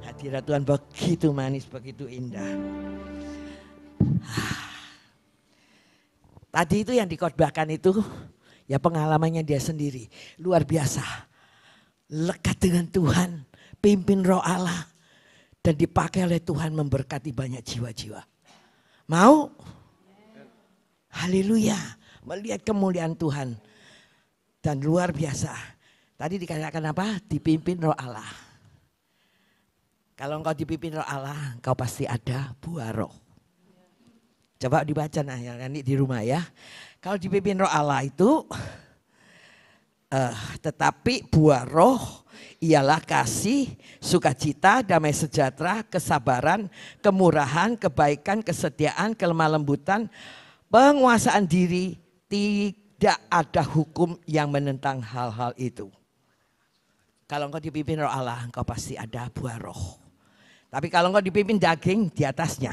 Hadirat Tuhan begitu manis, begitu indah. Tadi itu yang dikhotbahkan itu ya pengalamannya dia sendiri. Luar biasa. Lekat dengan Tuhan, pimpin Roh Allah. Dan dipakai oleh Tuhan memberkati banyak jiwa-jiwa. Mau? Haleluya. Melihat kemuliaan Tuhan. Dan luar biasa. Tadi dikatakan apa? Dipimpin Roh Allah. Kalau engkau dipimpin Roh Allah, engkau pasti ada buah roh. Coba dibaca nah ya, di rumah ya. Kalau dipimpin Roh Allah itu, tetapi buah roh ialah kasih, sukacita, damai sejahtera, kesabaran, kemurahan, kebaikan, kesetiaan, kelemah lembutan, penguasaan diri. Tidak ada hukum yang menentang hal-hal itu. Kalau engkau dipimpin Roh Allah, engkau pasti ada buah roh. Tapi kalau engkau dipimpin daging, di atasnya.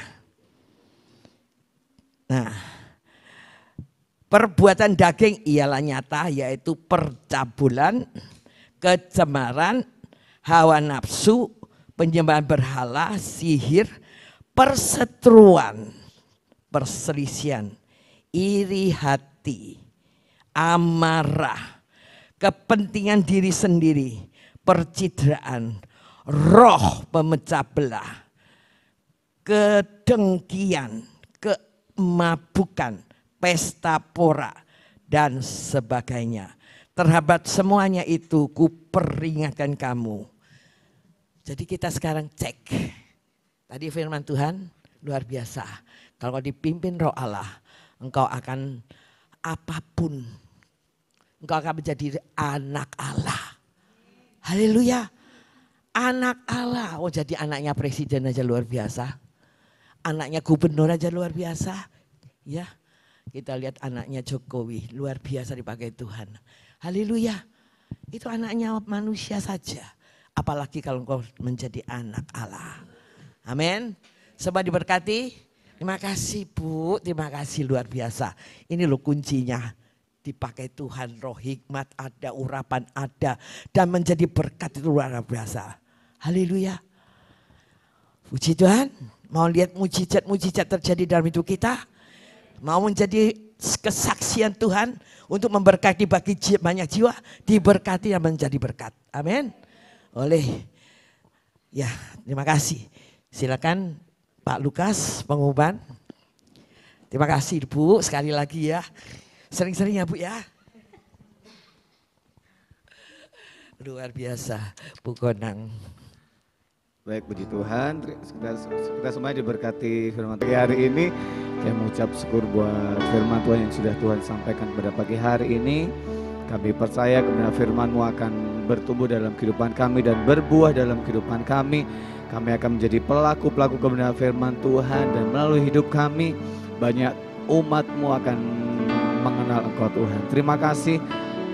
Nah, perbuatan daging ialah nyata, yaitu percabulan, kecemaran, hawa nafsu, penyembahan berhala, sihir, perseteruan, perselisihan, iri hati, amarah, kepentingan diri sendiri, percidraan, roh pemecah belah, kedengkian, kemabukan, pesta pora, dan sebagainya. Terhadap semuanya itu kuperingatkan kamu. Jadi kita sekarang cek. Tadi firman Tuhan luar biasa. Kalau dipimpin Roh Allah, engkau akan apapun. Engkau akan menjadi anak Allah. Haleluya. Anak Allah. Oh, jadi anaknya presiden aja luar biasa. Anaknya gubernur aja luar biasa. Ya. Kita lihat anaknya Jokowi luar biasa dipakai Tuhan. Haleluya. Itu anaknya manusia saja. Apalagi kalau engkau menjadi anak Allah. Amin. Sebab diberkati. Terima kasih Bu. Terima kasih luar biasa. Ini loh kuncinya. Dipakai Tuhan, roh hikmat ada, urapan ada. Dan menjadi berkat itu luar biasa. Haleluya. Puji Tuhan. Mau lihat mujizat-mujizat terjadi dalam hidup kita? Mau menjadi kesaksian Tuhan untuk memberkati bagi banyak jiwa, diberkati dan menjadi berkat. Amin. Oleh ya, terima kasih. Silakan Pak Lukas pengumuman. Terima kasih Bu sekali lagi ya. Sering-sering ya Bu ya. Luar biasa Bu Konang. Baik, puji Tuhan. Kita semuanya diberkati firman pagi hari ini. Saya mengucap syukur buat firman Tuhan yang sudah Tuhan sampaikan pada pagi hari ini. Kami percaya kebenaran firman-Mu akan bertumbuh dalam kehidupan kami dan berbuah dalam kehidupan kami. Kami akan menjadi pelaku-pelaku kebenaran firman Tuhan dan melalui hidup kami banyak umat-Mu akan mengenal Engkau Tuhan. Terima kasih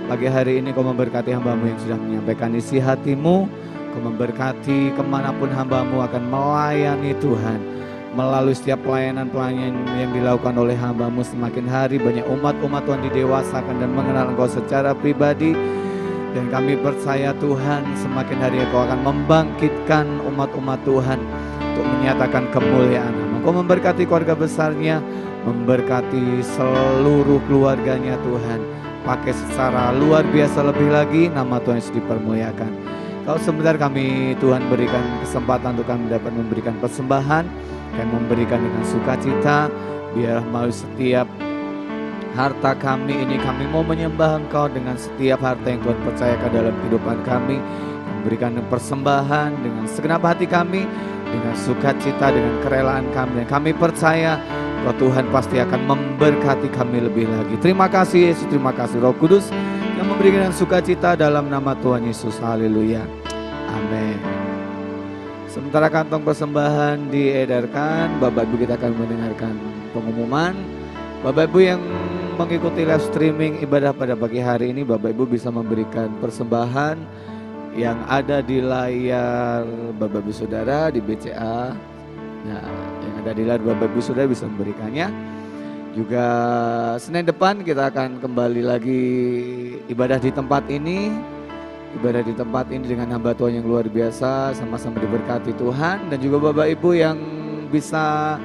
pagi hari ini Kau memberkati hamba-Mu yang sudah menyampaikan isi hati-Mu. Kau memberkati kemanapun hamba-Mu akan melayani Tuhan. Melalui setiap pelayanan-pelayanan yang dilakukan oleh hamba-Mu, semakin hari banyak umat-umat Tuhan didewasakan dan mengenal Engkau secara pribadi. Dan kami percaya Tuhan semakin hari Engkau akan membangkitkan umat-umat Tuhan untuk menyatakan kemuliaan nama. Engkau memberkati keluarga besarnya, memberkati seluruh keluarganya Tuhan. Pakai secara luar biasa lebih lagi, nama Tuhan Yesus dipermuliakan. Kalau sebentar kami Tuhan berikan kesempatan untuk kami dapat memberikan persembahan, kami memberikan dengan sukacita, biar melalui setiap harta kami ini kami mau menyembah Engkau dengan setiap harta yang Tuhan percayakan dalam kehidupan kami. Kami memberikan persembahan dengan segenap hati kami, dengan sukacita, dengan kerelaan kami. Dan kami percaya bahwa Tuhan pasti akan memberkati kami lebih lagi. Terima kasih Yesus, terima kasih Roh Kudus yang memberikan sukacita dalam nama Tuhan Yesus. Haleluya. Amin. Sementara kantong persembahan diedarkan, Bapak Ibu kita akan mendengarkan pengumuman. Bapak Ibu yang mengikuti live streaming ibadah pada pagi hari ini, Bapak Ibu bisa memberikan persembahan yang ada di layar Bapak Ibu Saudara di BCA. Nah, yang ada di layar Bapak Ibu Saudara bisa memberikannya. Juga Senin depan kita akan kembali lagi ibadah di tempat ini. Ibadah di tempat ini dengan hamba Tuhan yang luar biasa, sama-sama diberkati Tuhan. Dan juga Bapak Ibu yang bisa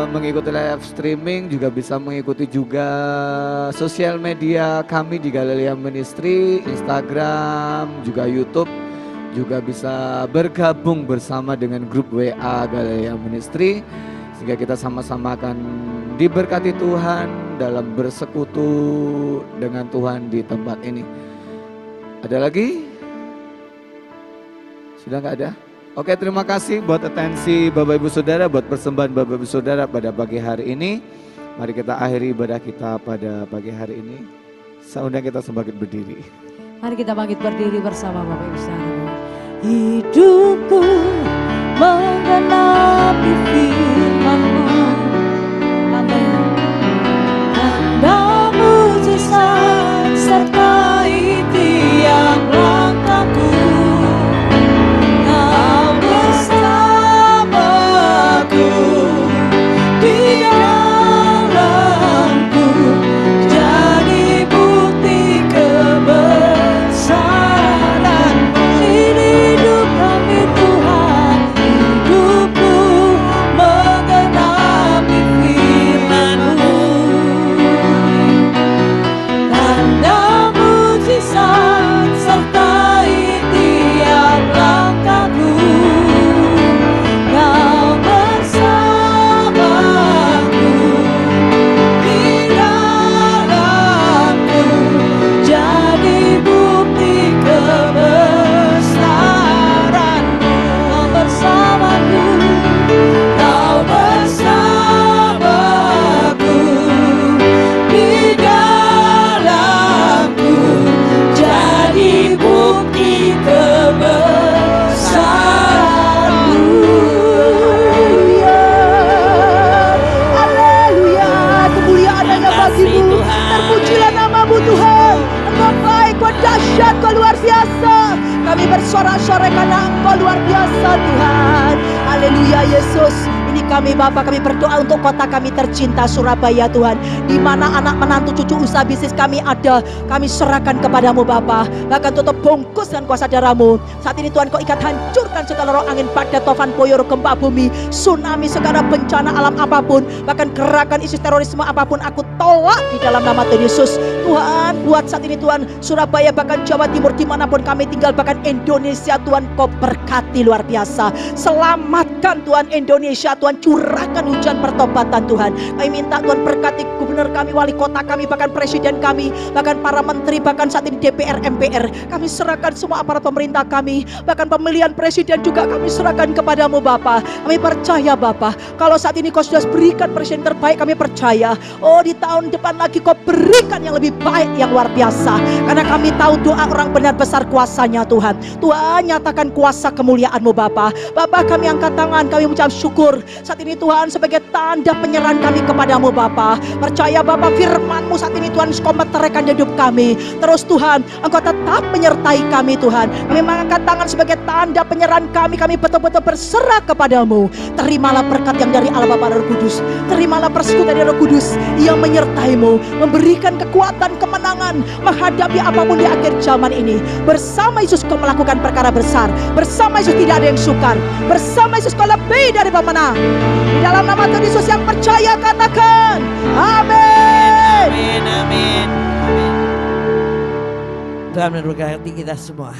mengikuti live streaming, juga bisa mengikuti juga sosial media kami di Galilea Ministry, Instagram, juga YouTube. Juga bisa bergabung bersama dengan grup WA Galilea Ministry, sehingga kita sama-sama akan diberkati Tuhan dalam bersekutu dengan Tuhan di tempat ini. Ada lagi? Sudah nggak ada? Oke, terima kasih buat atensi Bapak Ibu Saudara, buat persembahan Bapak Ibu Saudara pada pagi hari ini. Mari kita akhiri ibadah kita pada pagi hari ini. Saya undang kita semakin berdiri. Mari kita bangkit berdiri bersama Bapak Ibu Saudara. Hidupku menggenapi firman-Mu. Amin. Tanda mujizat sertai tiap langkahku. Kau bersamaku di dalamku, jadi bukti kebesaran-Mu. Hidup kami Tuhan, hidupku menggenapi firman-Mu. Tanda mujizat sertai tiap langkahku. Kau bersamaku di dalamku, jadi bukti kebesaran-Mu. Kau bersamaku, Kau bersamaku di dalamku, jadi bukti kebesaran-Mu. Haleluya, kemuliaan hanya bagi-Mu. Terpujilah nama-Mu Tuhan. Engkau baik, Kau dahsyat, Kau luar biasa. Kami bersorak-sorai karena Engkau luar biasa Tuhan. Haleluya Yesus. Ini kami Bapa, kami berdoa untuk kota kami tercinta Surabaya Tuhan. Di mana anak menantu cucu usaha bisnis kami ada, kami serahkan kepadamu Bapa. Bahkan tutup bungkus dengan kuasa darah-Mu. Saat ini Tuhan Kau ikat hancurkan segala roh angin, badai, tofan, boyor, gempa bumi, tsunami, segala bencana alam apapun. Bahkan gerakan ISIS, terorisme apapun, aku tolak di dalam nama Tuhan Yesus. Tuhan, buat saat ini Tuhan, Surabaya bahkan Jawa Timur dimanapun kami tinggal, bahkan Indonesia Tuhan Kau berkati luar biasa. Selamatkan Tuhan Indonesia Tuhan, curahkan hujan pertobatan Tuhan. Kami minta Tuhan berkati gubernur kami, wali kota kami, bahkan presiden kami, bahkan para menteri, bahkan saat ini DPR, MPR. Kami serahkan semua aparat pemerintah kami, bahkan pemilihan presiden juga kami serahkan kepadamu Bapa. Kami percaya Bapa, kalau saat ini Kau sudah berikan presiden terbaik, kami percaya, oh di tahun depan lagi Kau berikan yang lebih baik, yang luar biasa. Karena kami tahu doa orang benar besar kuasanya Tuhan. Tuhan nyatakan kuasa kemuliaan-Mu Bapa. Bapa, kami angkat tangan, kami mengucap syukur saat ini Tuhan sebagai tanda penyerahan kami kepadamu Bapa. Percaya Bapa, firman-Mu saat ini Tuhan Kau meteraikan hidup kami. Terus Tuhan, Engkau tetap menyertai kami Tuhan. Kami mengangkat tangan sebagai tanda penyerahan kami. Kami betul-betul berserah kepadamu. Terimalah berkat yang dari Allah Bapa dan Roh Kudus. Terimalah persekutuan dari Roh Kudus yang menyertai-Mu, memberikan kekuatan, kemenangan menghadapi apapun di akhir zaman ini. Bersama Yesus Kau melakukan perkara besar. Bersama Yesus tidak ada yang sukar. Bersama Yesus Kau lebih dari pemenang. Di dalam nama Tuhan Yesus yang percaya katakan amin. Amin, amin. Tuhan memberkati kita semua.